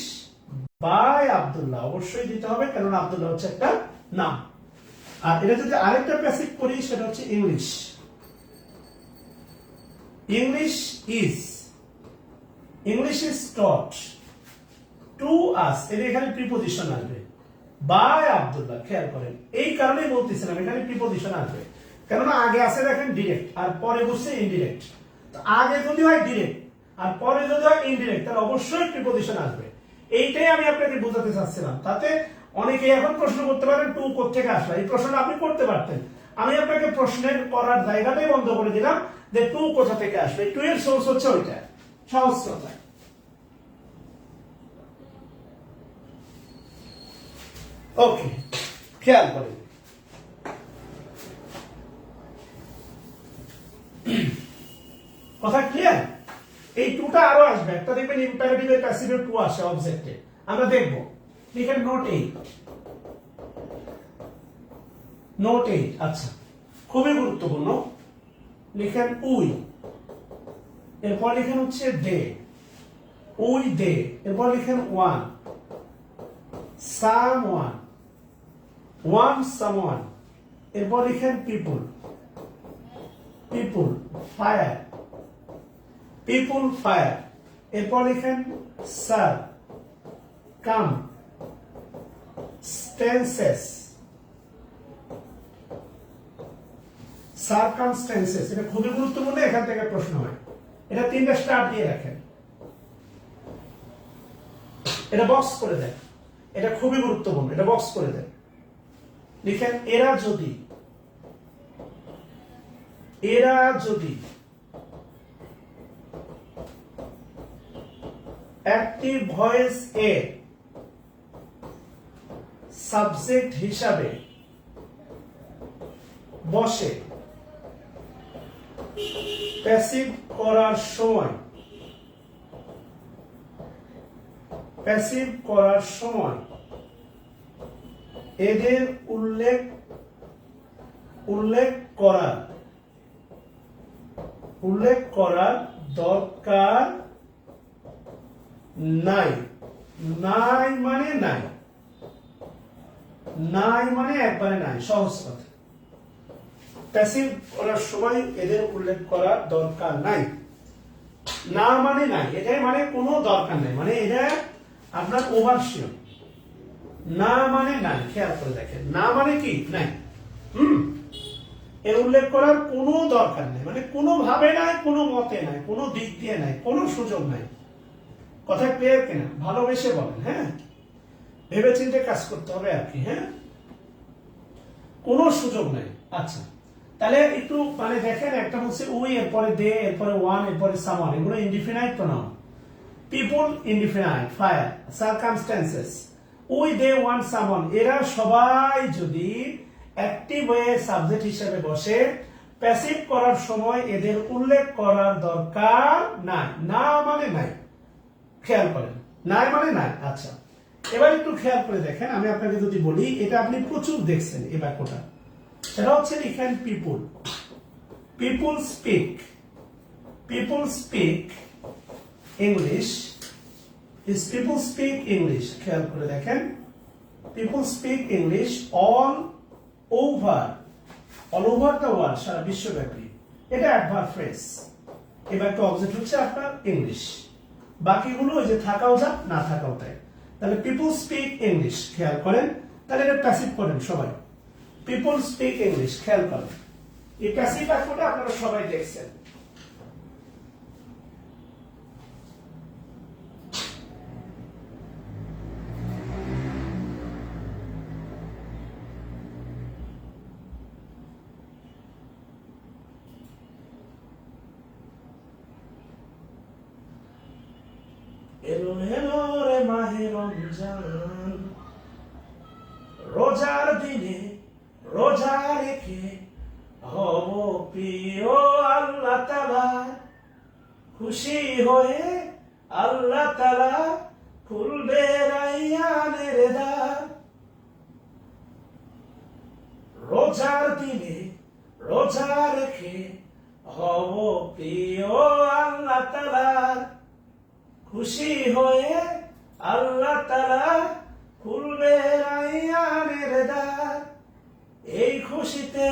বাই আব্দুল্লাহ, অবশ্যই দিতে হবে কারণ আব্দুল্লাহ হচ্ছে একটা নাম। আর এটা যদি আরেকটা প্যাসিভ করি সেটা হচ্ছে English is taught to us, এর এখানে প্রিপোজিশন আসবে বাই আব্দুল্লাহ। খেয়াল করেন, এই কারণেই বলতেছিলাম এখানে প্রিপোজিশন আসবে, কেননা আগে আছে দেখেন ডিরেক্ট আর পরে বসছে ইনডিরেক্ট। তো আগে যদি হয় ডিরেক্ট আর পরে যদি হয় ইনডিরেক্ট, তাহলে অবশ্যই প্রিপজিশন আসবে। এইটাই আমি আপনাকে বোঝাতে চাচ্ছিলাম। তাতে অনেকেই এখন প্রশ্ন করতে পারেন টু কোত্থেকে আসলো, এই প্রশ্নটা আপনি করতে পারতেন। আমি আপনাকে প্রশ্নের করার জায়গাটাই বন্ধ করে দিলাম যে টু কোথা থেকে আসবে। টু এর সোর্স হচ্ছে ওইটা, সহজ কথা। ওকে, খেয়াল করেন, কথা ক্লিয়ার? এই টুটা আরো আসবে, একটা দেখবেন ইম্পারেটিভ এর প্যাসিভে টু আসে অবজেক্টে, আমরা দেখব। লিখেন নোট 8, নোট 8। আচ্ছা, খুবই গুরুত্বপূর্ণ। লিখেন উই, এরপর লিখেন হচ্ছে দে, উই দে, এরপর লিখেন one, some one, one someone, এরপর লিখেন পিপুল, পিপুল ফায়ার, পিপুল ফায়ার, এরপর লিখেন স্যার, কাম, স্টেন্সেস, সার্কামস্টেন্সেস। এটা খুবই গুরুত্বপূর্ণ, এখান থেকে প্রশ্ন হয়। এটা তিনটা স্টার দিয়ে রাখেন, এটা বক্স করে দেন, এটা খুবই গুরুত্বপূর্ণ, এটা বক্স করে দেন। লিখেন এরা যদি, এরা যদি অ্যাক্টিভ ভয়েস এ সাবজেক্ট হিসাবে বসে প্যাসিভ করার সময়, প্যাসিভ করার সময় এদের উল্লেখ করার দরকার নাই। নাই মানে নাই, নাই মানে একবারে নাই, সহজ কথা। প্যাসিভ করার সময় এদের উল্লেখ করার দরকার নাই। না মানে নাই, এটাই মানে কোনো দরকার নাই, মানে এটা আপনার ওভারশিওর। না মানে নাই, খেয়াল করে দেখেন, না মানে কি নাই, এর উল্লেখ করার কোনো দরকার নেই, মানে কোনো ভাবে নাই, কোনো মতে নাই, কোনো দিক দিয়ে নাই, কোনো সুযোগ নাই। কথা ক্লিয়ার কিনা? ভালোবেসে বলেন, হ্যাঁ, ভেবে চিন্তে কাজ করতে হবে আর কি, হ্যাঁ, কোনো সুযোগ নাই। আচ্ছা, তাহলে একটু মানে দেখেন, একটা হচ্ছে উই, এরপরে দে, এরপরে ওয়ান, এরপরে সামওয়ান, এগুলো indefinite pronoun. People indefinite, fire, circumstances, we they one someone, এরা সবাই যদি অ্যাক্টিভ হয়ে সাবজেক্ট হিসেবে বসে, প্যাসিভ করার সময় এদের উল্লেখ করার দরকার নাই। না মানে নাই, খেয়াল করেন, নাই মানে নাই। আচ্ছা, এবার একটু খেয়াল করে দেখেন, আমি আপনাকে যদি বলি, এটা আপনি প্রচুর দেখছেন এই বাক্যটা, সেটা হচ্ছে লিখেন people, people speak, people speak English, is people speak English. খেয়াল করে দেখেন, people speak English all over, all over the world, সারা বিশ্বব্যাপী। এটা অ্যাডভার্ব ফ্রেজ, এবার একটা অবজেক্ট হচ্ছে আপনার ইংলিশ, বাকিগুলো ওই যে থাকাও যাক না থাকাও তাই। তাহলে পিপুল স্পিক ইংলিশ, খেয়াল করেন, তাহলে এটা প্যাসিভ করেন সবাই, পিপুল স্পিক ইংলিশ, খেয়াল করেন। এই প্যাসিভ বাক্যটা আপনারা সবাই দেখছেন। এলো এলো রে মাহে রমজান, রোজার দিনে রোজা রেখে হব প্রিয় আল্লাহ তাআলা, খুশি হয়ে আল্লাহ তাআলা খুলবে রাইয়ানের দ্বার। রোজার দিনে রোজা রেখে হব প্রিয় আল্লাহ তাআলা, খুশি হয়ে আল্লাহ তাআলা খুলবে রাইয়ানের দ্বার। এই খুশিতে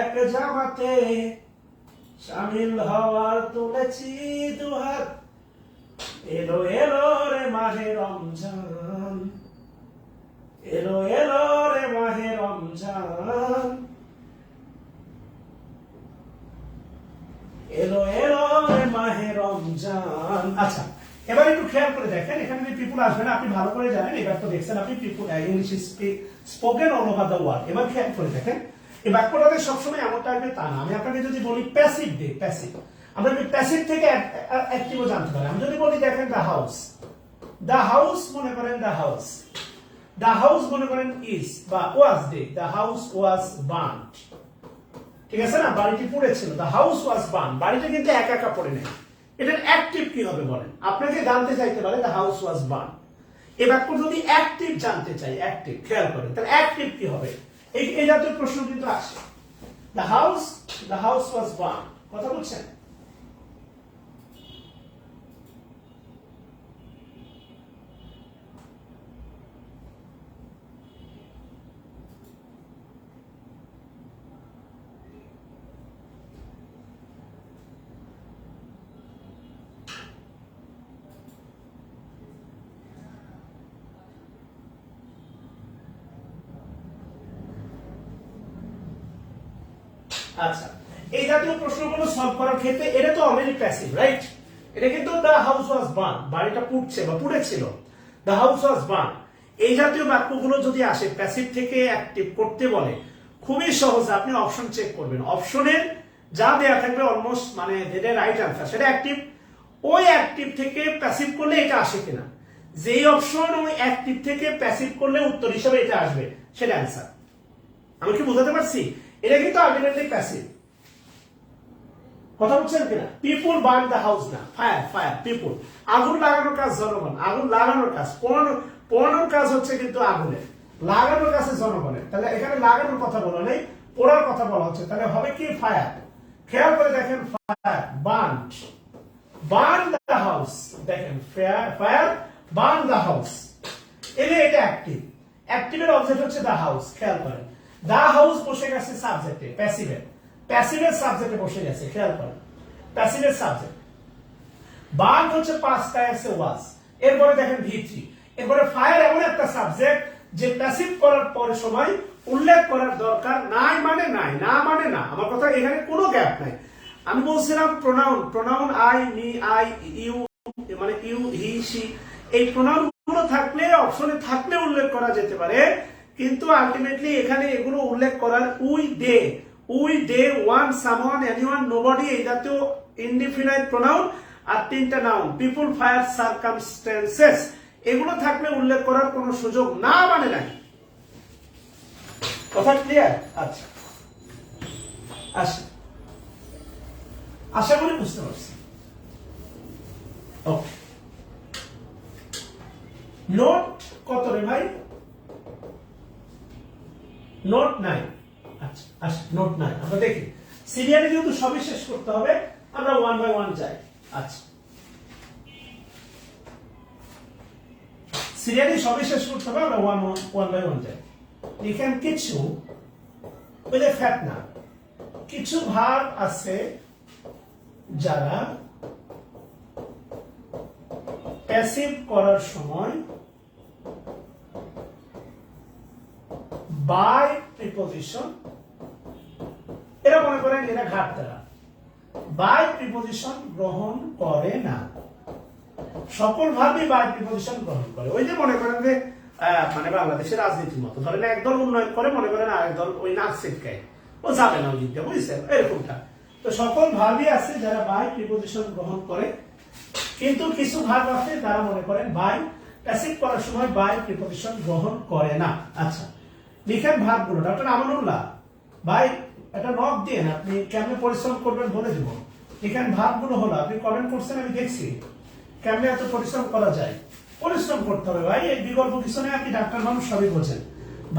এক জামাতে শামিল হওয়ার তুলেছি দুহাত। এলো এলো রে মাহে রমজান, এলো এলো রে মাহে রমজান, এলো এলো রে মাহে রমজান। আচ্ছা, এবার একটু খেয়াল করে দেখেন, এখানে যে পিপুল আসবে না, আপনি ভালো করে জানেন, এবার তো দেখছেন আপনি people English spoken all over the world. এবার খেয়াল করে দেখেন, এই বাক্যটাতে সবসময় এমনটা আসবে তা না। আমি আপনাকে যদি বলি প্যাসিভ ডে, প্যাসিভ, আমরা যদি প্যাসিভ থেকে অ্যাক্টিভও জানতে পারি। আমি যদি বলি দেখেন দ্য হাউস, দ্য হাউস মনে করেন দ্য হাউস, দ্য হাউস মনে করেন ইজ বা was day, the house was burned, ঠিক আছে না, বাড়িটি পুড়েছিল, দ্য হাউস ওয়াজ বার্ন, বাড়িটা কিন্তু একা একা পড়ে নেই। এটার অ্যাক্টিভ কি হবে বলেন, আপনাকে জানতে চাইতে পারে দ্য হাউস ওয়াজ বার্ন। এই বাক্য যদি অ্যাক্টিভ জানতে চাই, অ্যাক্টিভ, খেয়াল করেন তাহলে অ্যাক্টিভ কি হবে, এই জাতীয় প্রশ্ন কিন্তু আসে। দ্য হাউস ওয়াজ বার্ন, কথা বলছেন? আচ্ছা, এই জাতীয় প্রশ্নগুলো সলভ করার ক্ষেত্রে এটা তো অলরেডি প্যাসিভ, রাইট? এটা কিন্তু দ্য হাউস ওয়াজ বার্ন, বাড়িটা পুড়ছে বা পুড়েছিল, দ্য হাউস ওয়াজ বার্ন। এই জাতীয় বাক্যগুলো যদি আসে প্যাসিভ থেকে অ্যাক্টিভ করতে বলে, খুবই সহজ, আপনি অপশন চেক করবেন, অপশনের যা দেয়া থাকবে অলমোস্ট মানে যেটা রাইট আনসার সেটা অ্যাক্টিভ, ওই অ্যাক্টিভ থেকে প্যাসিভ করলে এটা আসে কিনা, যেই অপশন ওই অ্যাক্টিভ থেকে প্যাসিভ করলে উত্তর হিসেবে এটা আসবে, সেটা অ্যান্সার। আমি কি বোঝাতে পারছি? এটা কিন্তু আলটিমেটলি প্যাসিভ, কথা বলছেন কিনা? পিপুল বার্ন দ্য হাউস না, ফায়ার, ফায়ার, পিপুল, আগুন লাগানোর কাজ জনগণ, আগুন লাগানোর কাজ, পোড়ানোর কাজ হচ্ছে কিন্তু আগুনের, লাগানোর কাছে জনগণের। তাহলে এখানে লাগানোর কথা বলা নেই, পোড়ার কথা বলা হচ্ছে, তাহলে হবে কি ফায়ার। খেয়াল করে দেখেন, fire, burn, burn the house, দেখেন ফায়ার, বার্ন দ্য হাউস, এটা অ্যাক্টিভ, অ্যাক্টিভের অবজেক্ট হচ্ছে দ্য হাউস। খেয়াল করেন, দ্য হাউস বসে গেছে সাবজেক্টে, প্যাসিভের, প্যাসিভের সাবজেক্টে বসে গেছে, খেয়াল করেন, প্যাসিভের সাবজেক্ট। বার্ন হচ্ছে পাস্ট টেন্সে ওয়াজ, এরপরে দেখেন ভিত্রি, এরপরে ফায়ার এমন একটা সাবজেক্ট যে প্যাসিভ করার পরে সময় উল্লেখ করার দরকার নাই, মানে নাই, না মানে না, আমার কথা এখানে কোনো গ্যাপ নাই। আমি বলছিলাম pronoun, pronoun I, me, I, you, মানে ইউ, হি, সি, এই প্রোনাউন গুলো থাকলে, অপশনে থাকলে উল্লেখ করা যেতে পারে, কিন্তু আলটিমেটলি এখানে এগুলো উল্লেখ করার we, they, one, someone, anyone, nobody, এই জাতীয় ইনডিফিনাইট প্রোনাউন, আর তিনটা নাউন, পিপুল, ফায়ার, সার্কামস্টেন্সেস, এগুলো থাকলে উল্লেখ করার কোনো সুযোগ না মানে নাই। কথা ক্লিয়ার? আচ্ছা, আশা করি বুঝতে পারছি। ওকে, নোট কত রে ভাই? নোট 9। আচ্ছা, নোট 9 আমরা দেখি, সিরিয়ালে যেহেতু সবই শেষ করতে হবে, আমরা 1 বাই 1 যাই। আচ্ছা, সিরিয়ালে সবই শেষ করতে হবে, আমরা 1 বাই 1 যাই। লিখেন কিছু, ওই যে ফ্যাট না, কিছু ভার্ব আছে যারা প্যাসিভ করার সময় বাই প্রিপোজিশন, এরা মনে করেন এরা ঘাট দ্বারা বাই প্রিপোজিশন গ্রহণ করে না। সকল ভাবে বাই প্রিপোজিশন গ্রহণ করে। ওই যে মনে করেন যে মানে বাংলাদেশের রাজনীতির মতো, ধরেন একদল উন্নয়ন করে, মনে করেন আরেক দল ওই নাক ছিটকায়, ও যাবে না ওই দিকটা, বুঝছেন, এরকমটা। তো সকল ভাবই আছে যারা বাই প্রিপোজিশন গ্রহণ করে, কিন্তু কিছু ভাব আছে তারা মনে করেন বাই প্যাসিভ করার সময় বাই প্রিপোজিশন গ্রহণ করে না। আচ্ছা, লিখেন ভাবগুলো। ডক্টর আমানুল্লাহ ভাই একটা নক দিয়ে আপনি কেমনে পরিশ্রম করবেন বলে দিব। লিখেন ভাবগুলো হলো, আপনি কমেন্ট করছেন আমি দেখছি, কেমনে এত পরিশ্রম করা যায়, পরিশ্রম করতে হবে ভাই, এই বিকল্প কিছু নেই, আপনি ডাক্তার মানুষ সবই বোঝেন।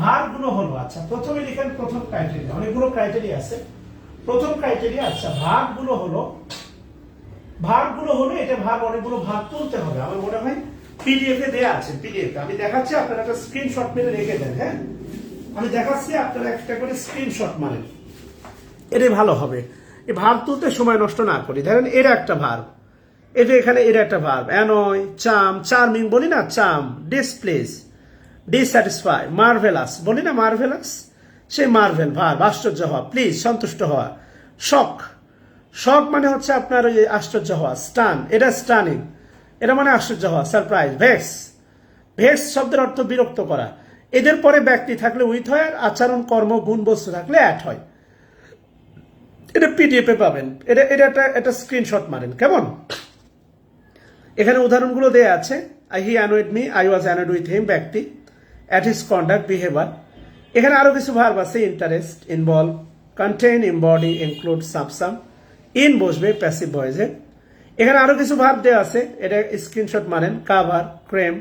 ভাবগুলো হলো, আচ্ছা প্রথমে লিখেন প্রথম ক্রাইটেরিয়া, অনেকগুলো ক্রাইটেরিয়া আছে, প্রথম ক্রাইটেরিয়া, আচ্ছা ভাবগুলো হলো, এটা ভাব, অনেকগুলো ভাব তুলতে হবে। আমার মনে হয় পিডিএফ এ দেয়া আছে, পিডিএফ আমি দেখাচ্ছি, আপনারা একটা স্ক্রিনশট মেরে রেখে দেন। হ্যাঁ, আমি দেখাচ্ছি, আপনারা একটা করে স্ক্রিনশট মারেন, এটাই ভালো হবে। এই ভাব তুলতে সময় নষ্ট না করি। ধরেন এর একটা ভাব, এটা এখানে এর একটা ভাব, অ্যানয়, চাম, চার্মিং বলি না, চাম, ডিসপ্লেস, ডিস্যাটিসফাই, মার্ভেলাস বলি না, মার্ভেলাস, সেই মার্ভেল ভাব, আশ্চর্য হওয়া, প্লিজ সন্তুষ্ট হওয়া, শক, শক মানে হচ্ছে আপনার ওই আশ্চর্য হওয়া, স্টান, এটা স্টানিং, এটা মানে আশ্চর্য হওয়া, সারপ্রাইজ। ভেক্স, ভেক্স শব্দের অর্থ বিরক্ত করা। এদের পরে ব্যক্তি থাকলে উইথ হয়, আর আচরণ, কর্ম, গুণ, বস্তু থাকলে অ্যাট হয়। এটা পিডিএফে পাবেন, এটা এটা একটা স্ক্রিনশট মারেন কেমন। এখানে উদাহরণগুলো দেয়া আছে। He annoyed me, I was annoyed with him, ব্যক্তি, অ্যাট হিজ কন্ডাক্ট, বিহেভিয়ার। এখানে আরো কিছু ভার্ব আছে, interest, involve, contain, embody, include, subsume. In বসবে প্যাসিভ ভয়েসে। এখানে আরো কিছু ভার্ব দেওয়া আছে, এটা স্ক্রিনশট মারেন। কাভার, ক্রেম,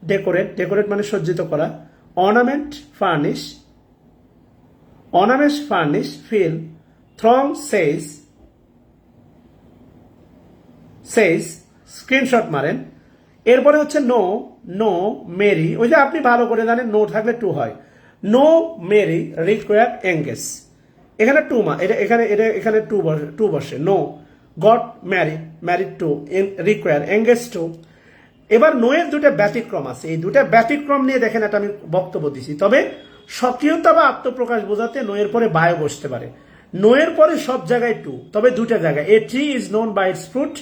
ডেকোরেট, ডেকোরেট মানে সজ্জিত করা, ornament, furnish, ornament, furnish, fill, throng, সেইস, সেইস, স্ক্রিনশট মারেন। এরপরে হচ্ছে নো, নো মেরি, ওই যে আপনি ভালো করে জানেন নো থাকলে টু হয়। নো মেরি রিকোয়ার এঙ্গেজ, এখানে টু মা, এখানে টু বসে। Know got married, married to, require engage to. এবার নো এর দুটো ব্যতিক্রম আছে, এই দুটো ব্যতিক্রম নিয়ে দেখেন একটা আমি বক্তব্য দিছি। তবে সক্রিয়তা বা আত্মপ্রকাশ বোঝাতে নো এর পরে বায়ো বসতে পারে। নো এর পরে সব জায়গায় টু, তবে দুটা জায়গায়। A tree is known by its fruit,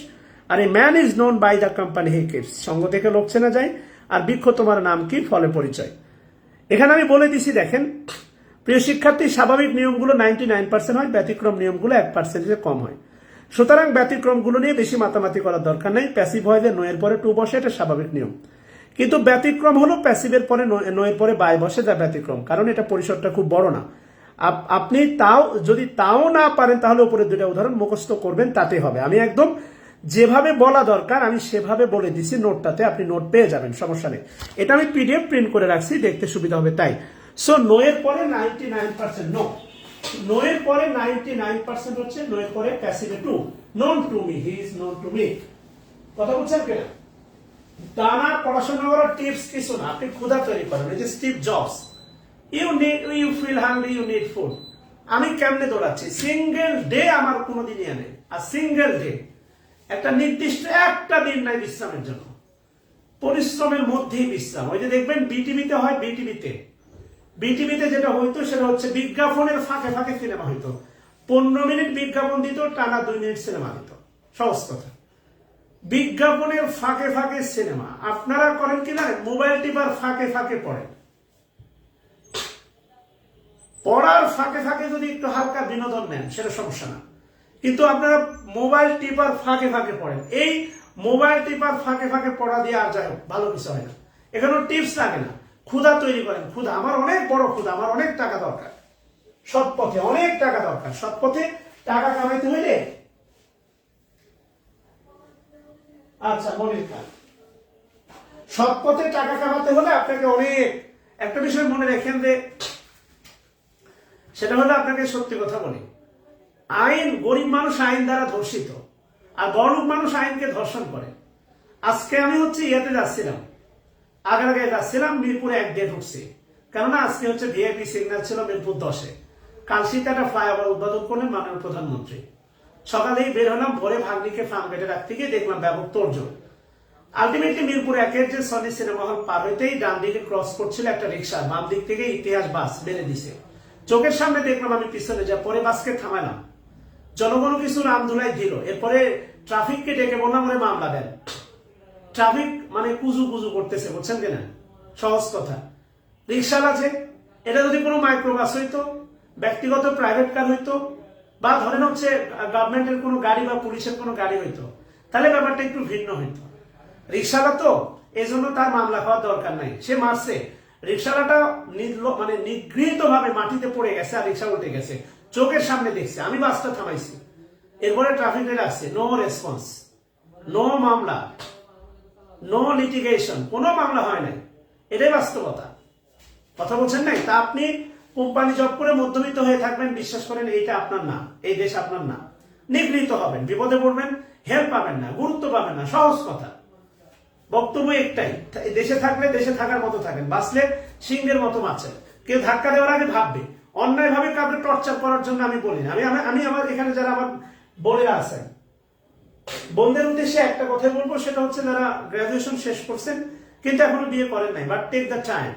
আর a man is known by the company he keeps. সঙ্গ থেকে লোক চেনা যায়, আর বৃক্ষ তোমার নাম কি, ফলে পরিচয়। এখানে আমি বলে দিছি দেখেন, প্রিয় শিক্ষার্থী, স্বাভাবিক নিয়মগুলো 99% হয়, ব্যতিক্রম নিয়মগুলো 1% কম হয়। সুতরাং ব্যতিক্রমগুলো নিয়ে বেশি মাতামাতি করার দরকার নেই। প্যাসিভ ভয়েসে নো এর পরে টু বসে, এটা স্বাভাবিক নিয়ম। কিন্তু ব্যতিক্রম হলো প্যাসিভের পরে নো এর পরে বাই বসে, যা ব্যতিক্রম, কারণ এটা পরিসরটা খুব বড় না। আপনি যদি তাও না পারেন তাহলে উপরে দুটা উদাহরণ মুখস্থ করবেন, তাতে হবে। আমি একদম যেভাবে বলা দরকার আমি সেভাবে বলে দিছি নোটটাতে, আপনি নোট পেয়ে যাবেন, সমস্যা নেই। এটা আমি পিডিএফ প্রিন্ট করে রাখছি, দেখতে সুবিধা হবে তাই। সো নো এর পরে 99% নো, নো এর পরে 99% হচ্ছে নো এর পরে প্যাসিভে to. Known to me, he is known to me. কথা বুঝছেন কিনা? টানা পড়াশোনা করার টিপস কিছু না, আপনি ক্ষুধা তৈরি করেন। এই যে Steve Jobs, you feel hungry, you need food. আমি কেমনে দৌড়াচ্ছি, সিঙ্গেল ডে আমার কোনোদিনই আনে, আর সিঙ্গেল ডে একটা নির্দিষ্ট একটা দিন নাই বিশ্রামের জন্য। পরিশ্রমের মধ্যেই বিশ্রাম। ওই যে দেখবেন বিটিভিতে হয়, বিটিভিতে যেটা হইতো সেটা হচ্ছে বিজ্ঞাপনের ফাঁকে ফাঁকে সিনেমা হইতো। 15 মিনিট বিজ্ঞাপন দিত, টানা 2 মিনিট সিনেমা দিত। সহজ কথা, বিজ্ঞাপনের ফাঁকে ফাঁকে সিনেমা। আপনারা করেন কি না, মোবাইল টিপার ফাঁকে ফাঁকে পড়েন। পড়ার ফাঁকে ফাঁকে যদি একটু হালকা বিনোদন নেন সেটা সমস্যা না, কিন্তু আপনারা মোবাইল টিপার ফাঁকে ফাঁকে পড়েন। এই মোবাইল টিপার ফাঁকে ফাঁকে পড়া দিয়ে আর যাই হোক ভালো কিছু হয় না। এখানে টিপস লাগে না, ক্ষুধা তৈরি করেন। ক্ষুধা, আমার অনেক বড় ক্ষুধা, আমার অনেক টাকা দরকার, সৎ পথে অনেক টাকা দরকার। সৎ পথে টাকা কামাইতে হইলে, আচ্ছা মনির খান, সৎ পথে টাকা কামাতে হলে আপনাকে অনেক, একটা বিষয় মনে রাখেন যে, সেটা হলো আপনাকে সত্যি কথা বলি, আইন, গরিব মানুষ আইন দ্বারা ধর্ষিত, আর বড়লোক মানুষ আইনকে ধর্ষণ করে। আজকে আমি হচ্ছে ইয়াতে যাচ্ছিলাম, আগে যাচ্ছিলাম, মিরপুরে 1 দিয়ে ঢুকছি, কেননা আজকে হচ্ছে ভিআইপি সিগন্যাল ছিল মিরপুর 10-এ। কালশীতে একটা ফ্লাইওভার উদ্বোধন করলেন মাননীয় প্রধানমন্ত্রী। সকালেই বের হলাম, ভোরে ভাগ্নিকে ফার্ম গেটে রাখতে গিয়ে দেখলাম ব্যাপক তোড়জোড়। আলটিমেটলি মিরপুর 1-এর যে সনি সিনেমা হল পার হইতেই ডান দিকে ক্রস করছিল একটা রিক্সা, বাম দিক থেকে ইতিহাস বাস বেড়ে দিছে। চোখের সামনে দেখলাম, আমি পিছনে যা, পরে বাসকে থামালাম, জনগণ কিছু রামধুলাই দিল। এরপরে ট্রাফিককে ডেকে বললাম ওরে মামলা দেন। ট্রাফিক মানে কুজু কুজু করতেছে, বুঝছেন কিনা? সহজ কথা, রিক্সাওয়ালা আছে, এটা যদি কোনো মাইক্রোবাস হইতো, ব্যক্তিগত প্রাইভেট কার হইতো, বা ধরেন হচ্ছে গভর্নমেন্টের কোনো গাড়ি বা পুলিশের কোনো গাড়ি হইতো, তাহলে ব্যাপারটা একটু ভিন্ন হইতো। রিক্সাওয়ালা তো এই জন্য তার মামলা খাওয়ার দরকার নাই, সে মারছে। রিক্সাওয়ালাটা মানে নিগৃহীত ভাবে মাটিতে পড়ে গেছে, আর রিক্সা উল্টে গেছে, চোখের সামনে দেখছে। আমি বাসটা থামাইছি, এরপরে ট্রাফিক লাইট আসছে, নো রেসপন্স, নো মামলা, নো লিটিগেশন, কোনো মামলা হয় নাই। এটাই বাস্তবতা, কথা বলছেন নাই? তা আপনি কোম্পানি জব করে মধ্যবিত্ত হয়ে থাকবেন, বিশ্বাস করেন এইটা আপনার না, এই দেশ আপনার না। নিগৃহীত হবেন, বিপদে পড়বেন, হেল্প পাবেন না, গুরুত্ব পাবেন না, সহজ কথা। বক্তব্য একটাই, দেশে থাকলে দেশে থাকার মতো থাকেন, বাঁচলে সিংহের মতো বাঁচেন। কেউ ধাক্কা দেওয়ার আগে ভাববে। অন্যায় ভাবে কাউকে টর্চার করার জন্য আমি বলি না। আমি আমার এখানে যারা আমার বোনেরা আছেন, বোনদের উদ্দেশ্যে একটা কথা বলবো, সেটা হচ্ছে যারা গ্রাজুয়েশন শেষ করছেন কিন্তু এখনো বিয়ে করেন নাই, বাট টেক দ্য টাইম।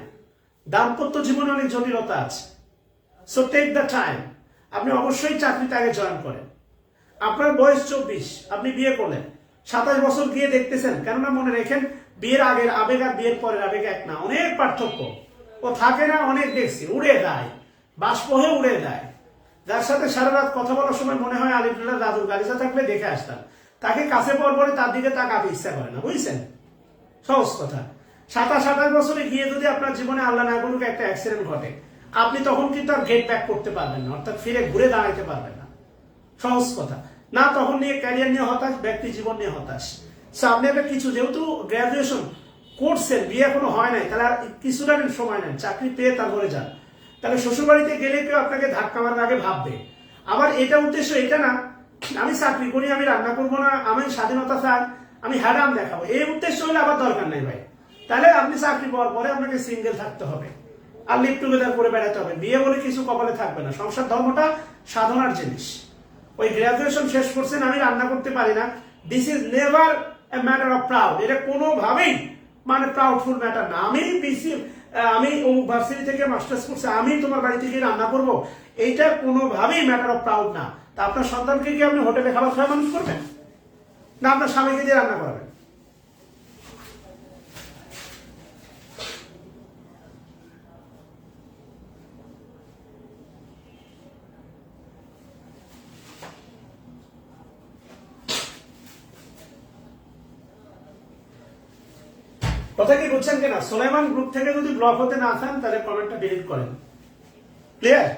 দাম্পত্য জীবনে অনেক জটিলতা আছে, সো টেক দ্য টাইম। আপনি অবশ্যই চাকরিতে আগে জয়েন করেন। আপনার বয়স 24, আপনি বিয়ে করলেন, 27 বছর গিয়ে দেখতেছেন, কেননা মনে রেখেন বিয়ের আগের আবেগ আর বিয়ের পরের আবেগ এক না, অনেক পার্থক্য। ও থাকে না, অনেক দেখছি, উড়ে দেয়, বাষ্প হয়ে উড়ে দেয়। যার সাথে সারা রাত কথা বলার সময় মনে হয় আলিপুরের দাদুর গাড়িতে থাকলে দেখে আসতাম, তাকে কাছে পর পরে তার দিকে তাকাতে ইচ্ছা করে না, বুঝছেন? সহজ কথা। 27-28 বছরে গিয়ে যদি আপনার জীবনে আল্লাহ না করুক একটা অ্যাক্সিডেন্ট ঘটে, আপনি তখন কিন্তু আর গেট ব্যাক করতে পারবেন না, অর্থাৎ ফিরে ঘুরে দাঁড়াইতে পারবেন না। সহজ কথা না, তখন নিয়ে ক্যারিয়ার নিয়ে হতাশ, ব্যক্তি জীবন নিয়ে হতাশ। সামনে একটা কিছু, যেহেতু গ্রাজুয়েশন করছেন, বিয়ে এখনো হয় নাই, তাহলে কিছুটা সময় নেন, চাকরি পেয়ে তারপরে যান। তাহলে শ্বশুরবাড়িতে গেলে কেউ আপনাকে ধাক্কা মারার আগে ভাববে। আবার এটা উদ্দেশ্য এটা না আমি চাকরি করি, আমি রান্না করবো না, আমি স্বাধীনতা চাই, আমি হ্যাডাম দেখাবো, এই উদ্দেশ্য হলে আবার দরকার নাই ভাই। তাহলে আপনি চাকরি পাওয়ার পরে আপনাকে সিঙ্গেল থাকতে হবে আর লিভ টুগেদার করে বেড়াতে হবে। বিয়ে বলে কিছু কপালে থাকবে না। সংসার ধর্মটা সাধনার জিনিস। ওই গ্রাজুয়েশন শেষ করছেন, আমি রান্না করতে পারি না, this is never a matter of proud. এটা কোনোভাবেই মানে প্রাউডফুল ম্যাটার না। আমি ভার্সিটি থেকে মাস্টার্স করছি, আমি তোমার বাড়ি থেকে রান্না করব, এইটা কোনোভাবেই ম্যাটার অফ প্রাউড না। তা আপনার সন্তানকে কি আপনি হোটেলে খাবার খাওয়া মানুষ করবেন, না আপনার স্বামীকে দিয়ে রান্না করাবেন? কথা কি বুঝছেন কিনা? সোলাইমান গ্রুপ থেকে যদি ব্লক হতে না চান তাহলে কমেন্টটা ডিলিট করেন। ক্লিয়ার?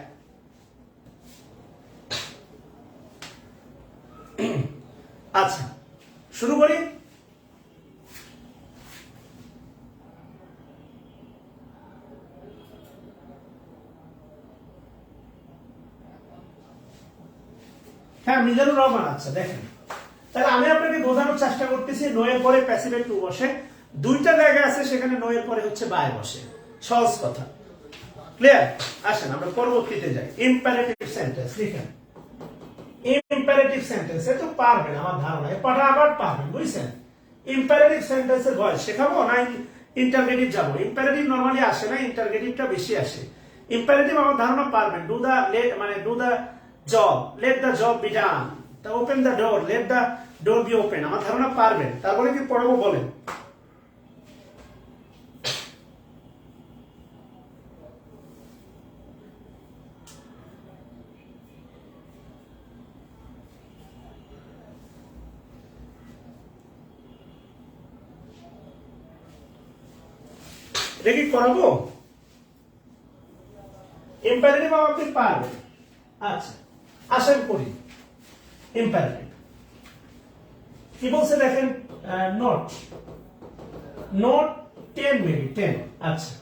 আচ্ছা, শুরু করি। হ্যাঁ, মিজানুর রহমান। আচ্ছা দেখেন, তাহলে আমি আপনাকে বোঝানোর চেষ্টা করতেছি, নোয়ের পরে প্যাসিভে টু বসে, দুইটা জায়গা আছে সেখানে নোয়ের পরে হচ্ছে বাই বসে। সহজ কথা। ক্লিয়ার? আসেন আমরা পরবর্তীতে যাই। ইম্পারেটিভ সেন্টেন্স লিখেন। ইম্পারেটিভ সেন্টেন্সে তো পারবেন আমার ধারণা, পড়া আবার পারবেন, বুঝছেন? ইম্পারেটিভ সেন্টেন্সের ভয় শেখাবো না ইন্টারগেটিভ যাবো? ইম্পারেটিভ নরমালি আসে না, ইন্টারগেটিভটা বেশি আসে। ইম্পারেটিভ আমার ধারণা পারবেন। ডু দা লেট মানে do the job, let the job be done, তা open the door, let the door be open, আমার ধারণা পারবেন। তারপরে কি পড়াবো বলেন? এটা কি করাবো? ইম্পারেটিভ আপনি পারবেন। আচ্ছা আসেন করি। ইম্পারেটিভ কি বলছে দেখেন, নোট নোট 10 মিনিট 10। আচ্ছা,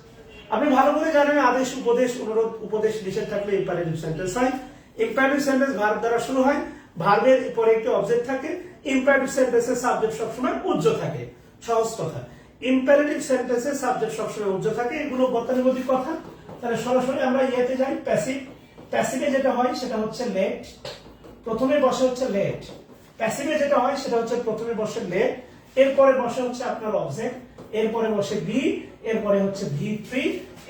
আপনি ভালো করে জানেন আদেশ, উপদেশ, অনুরোধ, উপদেশ, নিষেধ থাকলে ইম্পারেটিভ সেন্টেন্স হয়। ইম্পারেটিভ সেন্টেন্স ভার্ব দ্বারা শুরু হয়, ভার্বের পরে একটি অবজেক্ট থাকে। ইম্পারেটিভ সেন্টেন্সের সাবজেক্ট সবসময় উজ্জ থাকে। সহজ কথা, ইম্পারেটিভ সেন্টেন্সের সাবজেক্ট সবসময় উজ্জ থাকে। এগুলো গতানুগতিক কথা। তাহলে সরাসরি আমরা ইয়েতে যাই, প্যাসিভ। প্যাসিভে যেটা হয় সেটা হচ্ছে লেট, প্রথমে বসে হচ্ছে লেট। প্যাসিভে যেটা হয় সেটা হচ্ছে প্রথমে বসে লেট, এরপরে বসে হচ্ছে আপনার অবজেক্ট, এরপরে বসে বি, এরপরে হচ্ছে ভি3,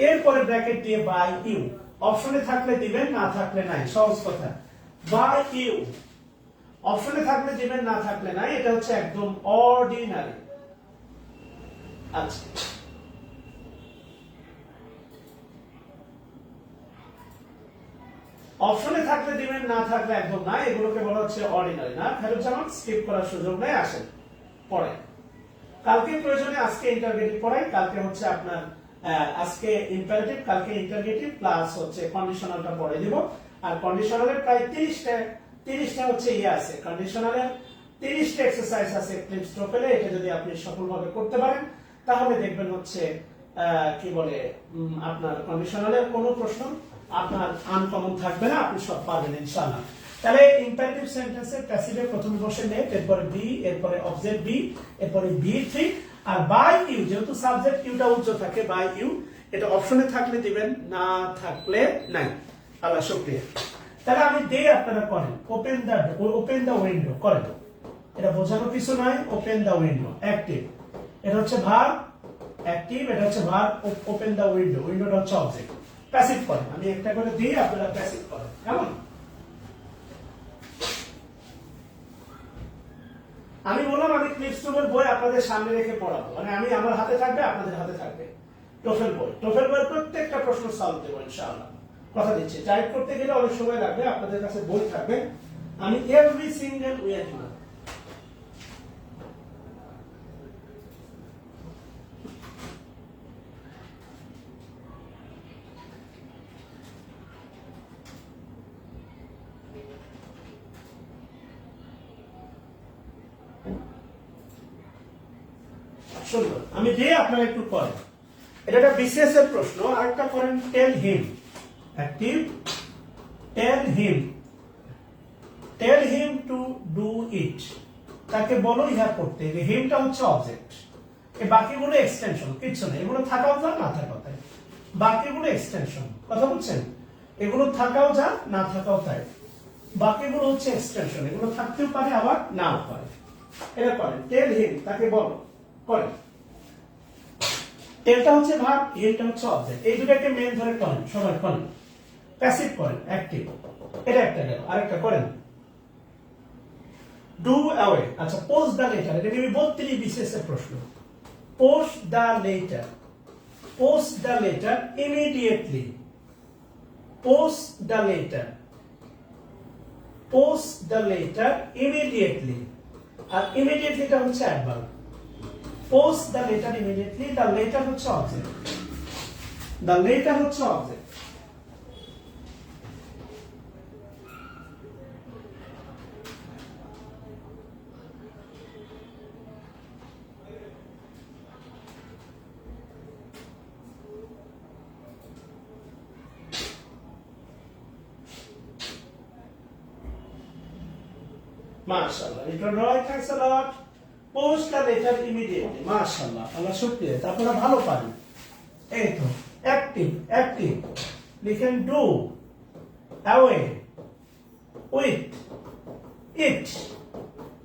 এরপরে ব্র্যাকেট দিয়ে বাই ইউ। অপশনে থাকলে দিবেন, না থাকলে নাই। সহজ কথা, বাই ইউ। অপশনে থাকলে দিবেন, না থাকলে নাই। এটা হচ্ছে একদম অর্ডিনারি। আচ্ছা, অপশনে থাকলে দিবেন, না থাকলে একদম না। এগুলোকে বলা হচ্ছে অর্ডিনারি। না ফেরত জামান, স্কিপ করার সুযোগ নেই। আসেন পড়ে। কালকে প্রয়োজনে আজকে ইন্টারগেটিভ পড়াই। কালকে হচ্ছে আপনার আজকে ইম্পারেটিভ, কালকে ইন্টারগেটিভ প্লাস হচ্ছে কন্ডিশনালটা পড়ে দিব। আর কন্ডিশনালের প্রায় 30টা হচ্ছে ইয়ে আছে। কন্ডিশনালের 30টা এক্সারসাইজ আছে ক্লিপস প্রোফাইলে। এটা যদি আপনি সফলভাবে করতে পারেন তাহলে দেখবেন হচ্ছে কি বলে আপনার কন্ডিশনালের কোনো প্রশ্ন আপনার আনকমন থাকবে না, আপনি সব পারবেন ইনশাআল্লাহ। তাহলে ইম্পারেটিভ সেন্টেন্সে প্যাসিভে প্রথমে বসে লেট, এরপরে বি, এরপরে অবজেক্ট বি, এরপরে ভি3, আর বাই ইউ। যেহেতু সাবজেক্ট ইউটা উজ্জ থাকে, বাই ইউ। এটা অপশনে থাকলে দিবেন, না থাকলে নাই। আল্লাহ শুকরিয়া। তাহলে আমি দেই, আপনারা করেন। ওপেন দা উইন্ডো করেন। এটা বোঝানো কিছু নয়। ওপেন দা উইন্ডো অ্যাক্টিভ, এটা হচ্ছে ভার্ব অ্যাক্টিভ, এটা হচ্ছে ভার্ব। ওপেন দা উইন্ডো, উইন্ডোটা হচ্ছে অবজেক্ট। প্যাসিভ করেন, আমি একটা করে দিই, আপনারা প্যাসিভ করেন। কেমন? আমি বললাম আমি ক্লিপস্টোভেল বই আপনাদের সামনে রেখে পড়াবো, মানে আমি আমার হাতে থাকবে, আপনাদের হাতে থাকবে টোফেল বইয়ের প্রত্যেকটা প্রশ্ন সলভ দেবো ইনশাআল্লাহ, কথা দিচ্ছি। টাইপ করতে গেলে অনেক সময় লাগবে, আপনাদের কাছে বই থাকবে, আমি এভরি সিঙ্গেল ওয়ে দিব। সুন্দর, আমি দিয়ে আপনারা একটু করেন। এটা একটা বিসিএস এর প্রশ্ন। আরেকটা করেন, tell him, active, tell him to do it, তাকে বলো ইহা করতে। হিমটা হচ্ছে অবজেক্ট, এই বাকিগুলো এক্সটেনশন, কিচ্ছু নেই, এগুলো থাকাও যা না থাকাও তাই, বাকিগুলো এক্সটেনশন, কথা বলছেন, এগুলো থাকাও যা না থাকাও তাই, বাকিগুলো হচ্ছে এক্সটেনশন, এগুলো থাকতেও পারে আবার নাও পারে। এটা করেন, টেল হিম, তাকে বলো, করেন। টেলটা হচ্ছে ভার্ব, হিমটা হচ্ছে অবজেক্ট, এই দুটাকে মেন ধরে করেন, সবাই করেন। প্যাসিভ করেন, অ্যাক্টিভ, এটা একটা গেল। আরেকটা করেন, ডু অ্যাওয়ে। আচ্ছা, পোস্ট দ্য লেটার, এটা নিয়ে 32 বিসিএস এর প্রশ্ন। Post the letter, post the letter immediately, post the letter, post the letter immediately. আর ইমিডিয়েটলিটা হচ্ছে adverb. Post the letter immediately, the letter হচ্ছে অবজেক্ট, দ্য লেটার হচ্ছে অবজেক্ট। মাশাআল্লাহ, এটা right, thanks a lot. Post the letter immediately, মাশাআল্লাহ, আল্লাহ শুকরিয়া, আপনারা ভালো পারেন। এই তো অ্যাক্টিভ, অ্যাক্টিভ লিখেন, ডু অ্যাওয়ে উইথ ইট,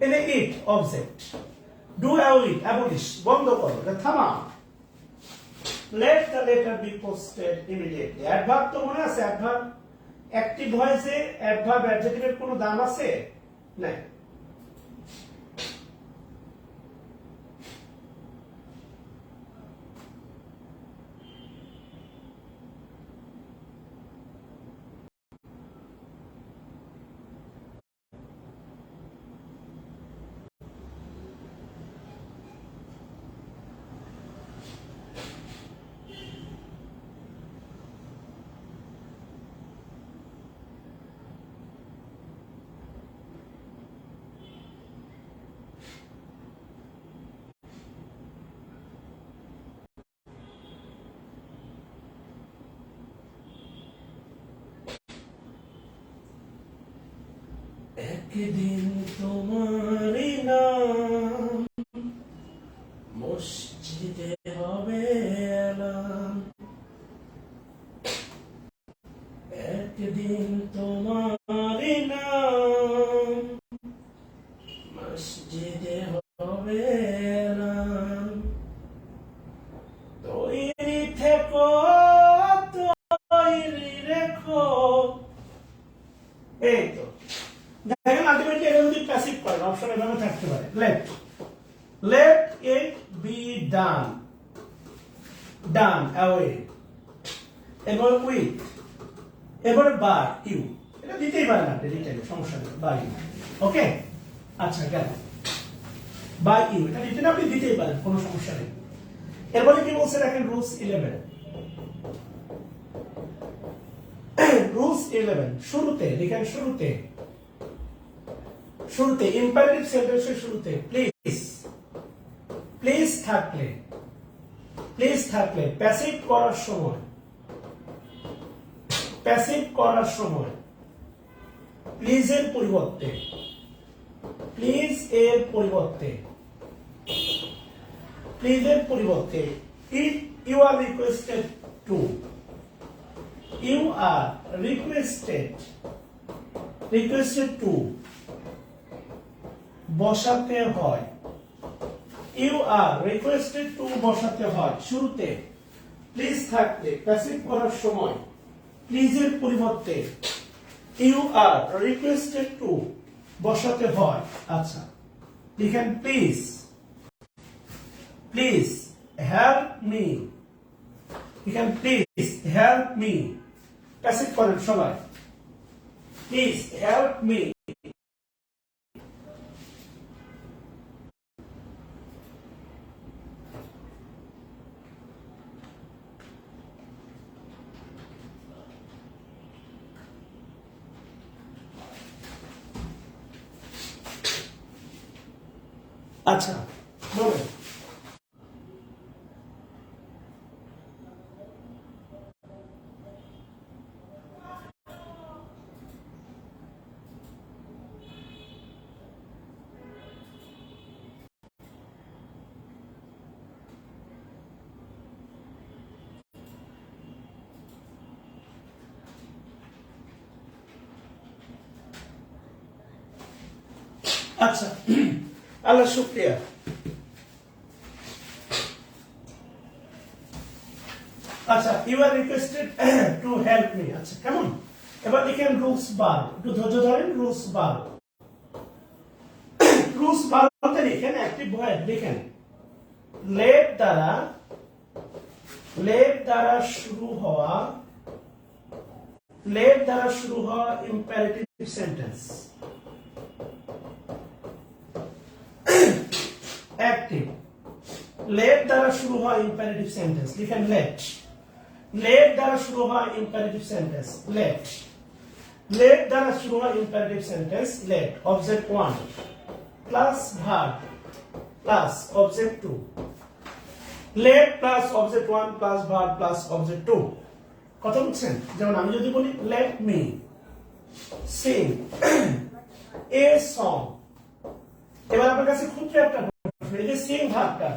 এনে ইট অবজেক্ট, ডু অ্যাওয়ে অ্যাবলিশ, বন্ধ করো, এটা থামা। Let the letter be posted immediately, adverb তো মনে আছে, অ্যাডভার্ব অ্যাক্টিভ ভয়েসে অ্যাডভার্ব অ্যাডজেক্টিভের কোনো দাম আছে? নাই। একদিন তোমারই নাম মসজিদে হবে এলান, একদিন তোমারই নাম মসজিদে হবে এলান, তৈরি থেকো, তৈরি রেখো। এই তো দেখেন, আলটিমেটলি এটা যদি প্যাসিভ করেন, অপশন এভাবে থাকতে পারে, let, let it be done, done away, এবার উইথ, এবারে বাই ইউ, এটা দিতেই পারেন আপনি, ডিটেইলে সমস্যা নেই, বাই ইউ। ওকে, আচ্ছা গেল, বাই ইউ, এটা রিটেন আপনি দিতেই পারেন, কোনো সমস্যা নেই। এরপরে কি বলছে দেখেন, রুলস 11, রুলস 11, শুরুতে লিখেন, শুরুতে, শুরুতে ইম্পারেটিভ সেন্টেন্সের শুরুতে প্লিজ, প্লিজ থাকলে, প্লিজ থাকলে, প্যাসিভ করার সময়, প্যাসিভ করার সময় প্লিজ এর পরিবর্তে, প্লিজ এর পরিবর্তে, প্লিজ এর পরিবর্তে if you are requested to, you are requested, requested to বসাতে হয়, ইউ আর রিকোয়েস্টেড টু বসাতে হয় শুরুতে, প্লিজ থাকলে প্যাসিভ করার সময় প্লিজ এর পরিবর্তে ইউ আর রিকোয়েস্টেড টু বসাতে হয়। আচ্ছা লিখেন, প্লিজ প্লিজ হেল্প মি, এখানে প্লিজ হেল্প মি প্যাসিভ করেন সবাই, প্লিজ হেল্প মি। আচ্ছা বলেন। আচ্ছা আল্লাহ শুক্রিয়া। আচ্ছা you are requested to help me. আচ্ছা কেমন, এবার লিখেন রুলস বার, একটু ধৈর্য ধরেন। রুলস বার, রুলস বারতে লিখেন অ্যাক্টিভ ভয়েস, লিখেন লেট দ্বারা শুরু হওয়া, লেট দ্বারা শুরু হওয়া ইম্পারেটিভ সেন্টেন্স। অ্যাক্টিভ লেট দ্বারা শুরু হওয়া ইম্পারেটিভ সেন্টেন্স, লিখেন লেট। লেট দ্বারা শুরু হওয়া ইম্পারেটিভ সেন্টেন্স, লেট। লেট দ্বারা শুরু হওয়া imperative sentence, let. Object 1 plus verb plus object 2, let plus object 1 plus verb plus object 2। কথা বুঝছেন? যেমন আমি যদি বলি let me sing a song, এবার আপনার কাছে খুব একটা প্রশ্ন, এই যে সিং ভার্বটা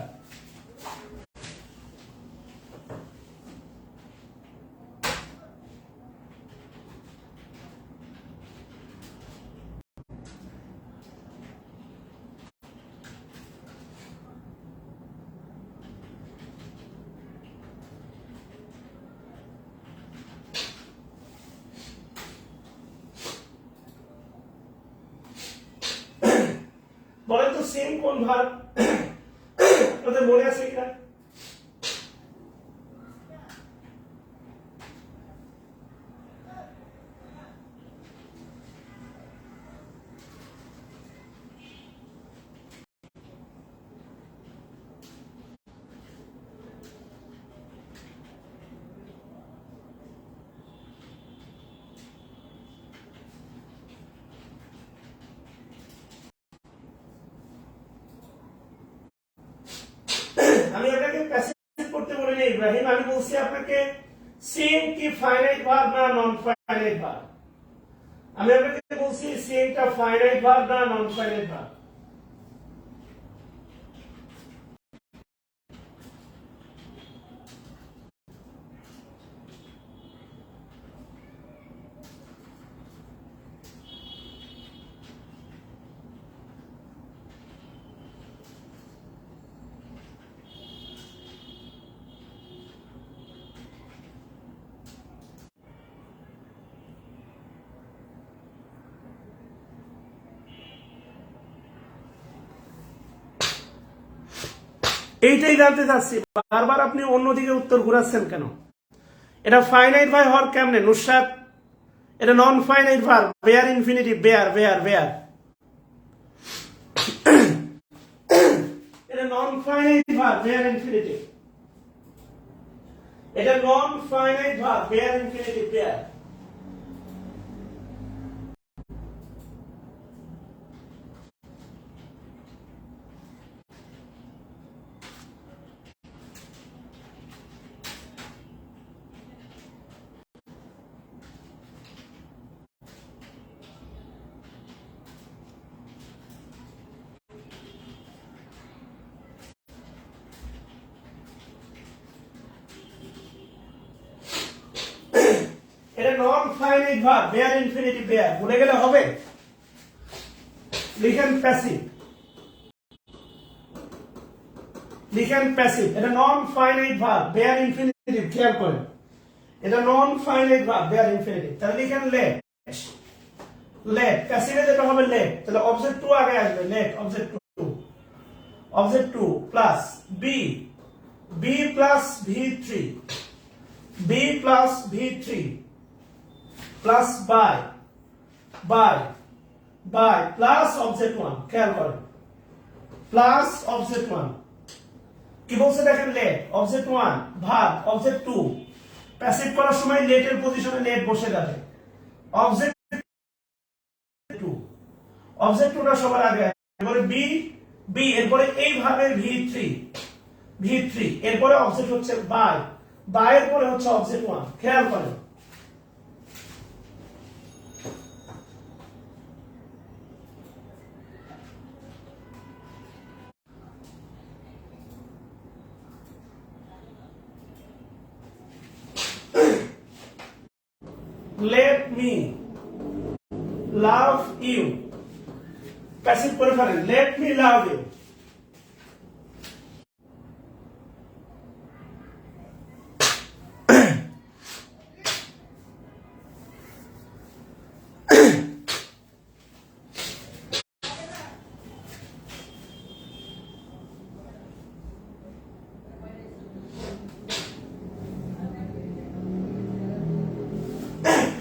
বলেন তো সিং কোন ভার্ব? আপনাদের মনে আছে কিনা? আমি আপনাকে প্যাসিভ করতে বলিনি ইব্রাহিম, আমি বলছি আপনাকে সিং কি ফাইনাইট ভার্ব না নন ফাইনাইট ভার্ব। আমি আপনাকে বলছি সিংটা ফাইনাইট ভার্ব না নন ফাইনাইট ভার্ব। এইটাই জানতে চাচ্ছি, বারবার আপনি অন্যদিকে উত্তর ঘুরাচ্ছেন কেন? এটা ফাইনাইট ভার্ব হওয়ার কেমনে নুসরাত? এটা non finite verb, bare infinitive, bare bare bare. এটা non finite verb, bare infinitive. এটা non finite verb, bare infinitive, bare. এটা non finite verb, bare infinitive, bare. ভুলে গেলে হবে? লিখেন প্যাসিভ, লিখেন প্যাসিভ। এটা non finite verb, bare infinitive, খেয়াল করেন। এটা non finite verb, bare infinitive. তাহলে লিখেন লেট। লেট প্যাসিভে যেটা হবে লেট, তাহলে অবজেক্ট 2 আগে আসবে, let object 2। Object 2 plus be be plus v3 be plus v3 plus by plus object 1 খেয়াল করেন প্লাস অবজেক্ট 1 কি বলছে দেখেন লেট অবজেক্ট 1 ভাগ অবজেক্ট 2 প্যাসিভ করার সময় লেটের পজিশনে লেট বসে যাবে অবজেক্ট 2 অবজেক্ট 2টা সবার আগে এবারে বি এরপরে এইভাবে v3 এরপরে অবজেক্ট হচ্ছে বাই এর পরে হচ্ছে অবজেক্ট 1 খেয়াল করেন let me love you passive করে ফেলেন let me love you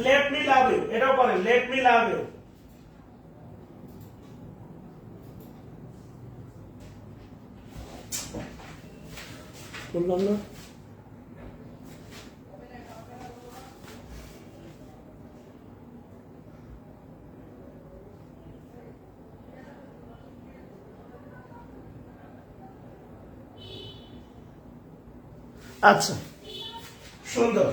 let me love you এটাও বলেন let me love you বললাম না আচ্ছা সুন্দর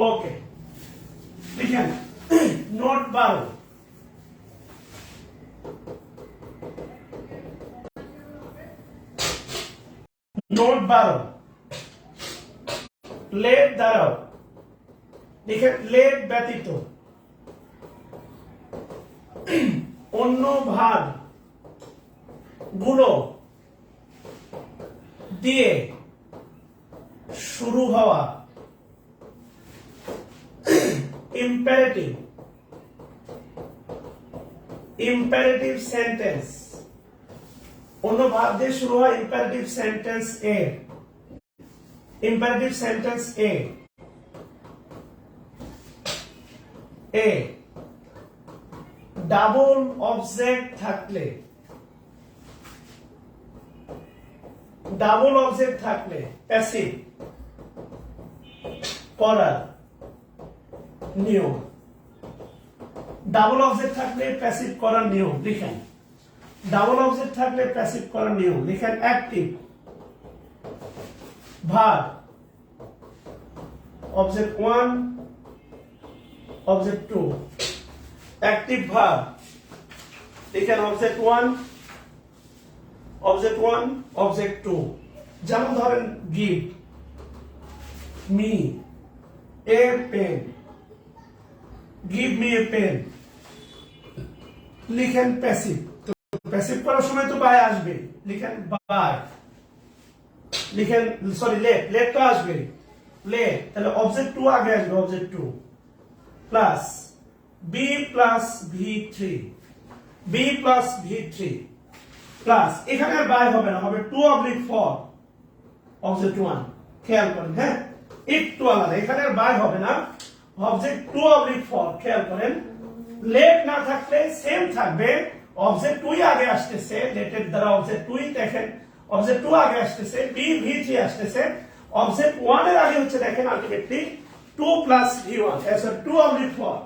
ওকে লিখেন নোট 12 নোট 12 লেট দ্বারাও লিখেন লেট ব্যতীত অন্য ভাগ গুলো দিয়ে শুরু হওয়া imperative sentence অন্য ভাগ দিয়ে শুরু হয় imperative sentence a double object থাকলে প্যাসিভ করার নিয়ম ডাবল অবজেক্ট থাকলে প্যাসিভ করার নিয়ম লিখেন ডাবল অবজেক্ট থাকলে প্যাসিভ করার নিয়ম লিখেন অ্যাক্টিভ ভাগ অবজেক্ট 1 অবজেক্ট 2 অ্যাক্টিভ ভাগ লিখেন অবজেক্ট 1 অবজেক্ট 2 যেমন ধরেন give me a pen give me a pen লিখেন প্যাসিভ তো প্যাসিভ করার সময় তো বাই আসবে লিখেন বাই লিখেন সরি লেট তো আসবে লেট তাহলে অবজেক্ট 2 আগে আসবে object 2 plus be plus v3 plus এখানে আর বাই হবে না হবে 2/4 অবজেক্ট 1 খেয়াল করেন হ্যাঁ একটু আলাদা এখানে আর বাই হবে না অবজেক্ট 2/4 খেয়াল করেন লেট না থাকলে সেম থাকবে অবজেক্ট 2 আগে আসতেছে লেটের দ্বারা অবজেক্ট 2 দেখেন অবজেক্ট 2 আগে আসতেছে v3 আসতেছে অবজেক্ট 1 এর আগে হচ্ছে দেখেন আলটিমেটলি 2 প্লাস v1 সরি 2/4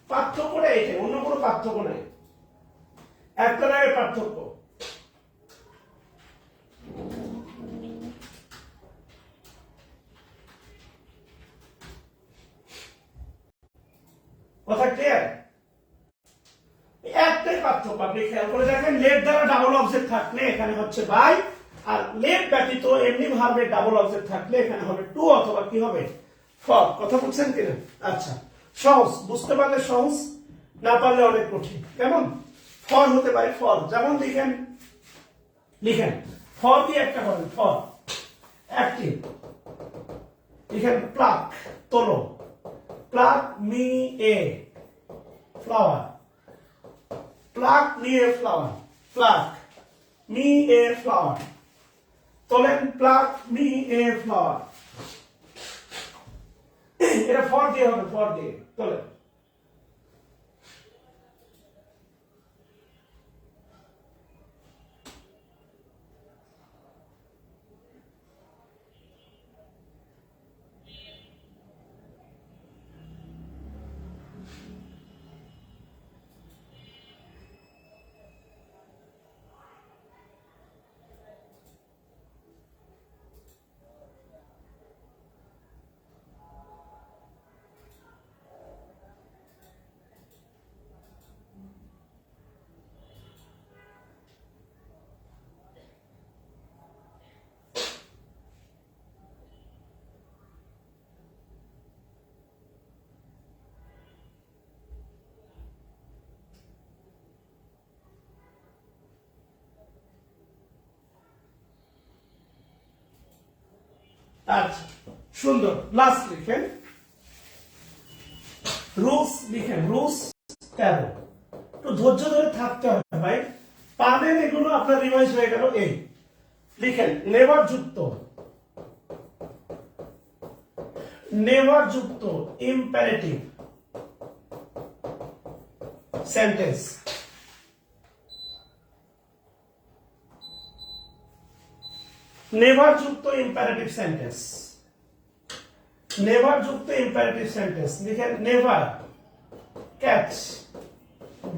পার্থক্যটা এইটা অন্য কোনো পার্থক্য নাই একটা লাগে পার্থক্য কথা ক্লিয়ার একটাই পার্থক্য আপনি খেয়াল করে দেখেন লেট দ্বারা ডাবল অবজেক্ট থাকলে এখানে হচ্ছে বাই আর লেট ব্যতীত এমনি ভাবে ডাবল অবজেক্ট থাকলে এখানে হবে 2 অথবা কি হবে ফর কথা বুঝছেন কিনা আচ্ছা সহজ বুঝতে পারলে সহজ না পারলে অনেক কঠিন কেমন ফর হতে পারে ফর যেমন লিখেন লিখেন ফর দিয়ে একটা করেন, ফর অ্যাক্টিভ। লিখেন প্লাক, তোলো, pluck me a flower, pluck me a flower, pluck me a flower, তোলেন প্লাক মি এ ফ্লাওয়ার। এটা ফর দিয়ে হবে, ফর দিয়ে তোলেন। আচ্ছা সুন্দর। লাস্ট লিখেন রুস, লিখেন রুস 13। একটু ধৈর্য ধরে থাকতে হবে ভাই, পাবেন এগুলো আপনার রিভাইজ হয়ে গেল। এই লিখেন নেভার যুক্ত, নেভার যুক্ত ইম্পারেটিভ সেন্টেন্স, নেভার যুক্ত ইম্পারেটিভ সেন্টেন্স, নেভার যুক্ত ইম্পারেটিভ সেন্টেন্স। লিখেন নেভার ক্যাচ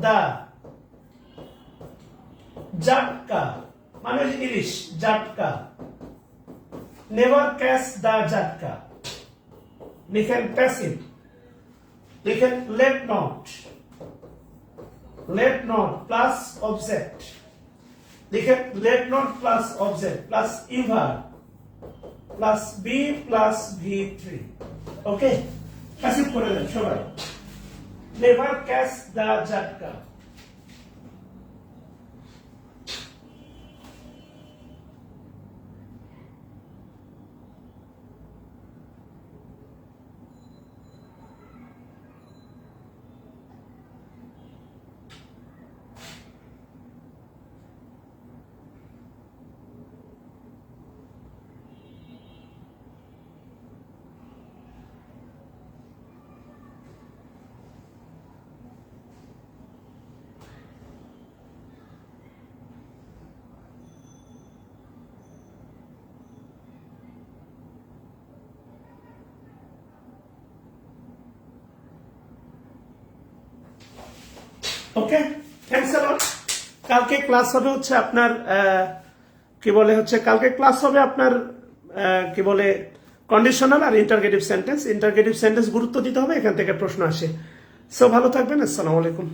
দা জাটকা, মানে ইলিশ, জাটকা, নেভার ক্যাচ দা জাটকা। লিখেন প্যাসিভ, লিখেন let not, let not plus object, লিখেন let not plus object plus ever plus be plus V3। Okay, passive করে দেন সবাই। নেভার ক্যাচ দা জাটকা। Okay, thanks a lot. কালকে class হবে হচ্ছে আপনার কি বলে হচ্ছে, কালকে ক্লাস হবে আপনার কি বলে কন্ডিশনাল আর ইন্টারগেটিভ সেন্টেন্স। ইন্টারগেটিভ সেন্টেন্স গুরুত্ব দিতে হবে, এখান থেকে প্রশ্ন আসে। সো ভালো থাকবেন, আসসালামু আলাইকুম।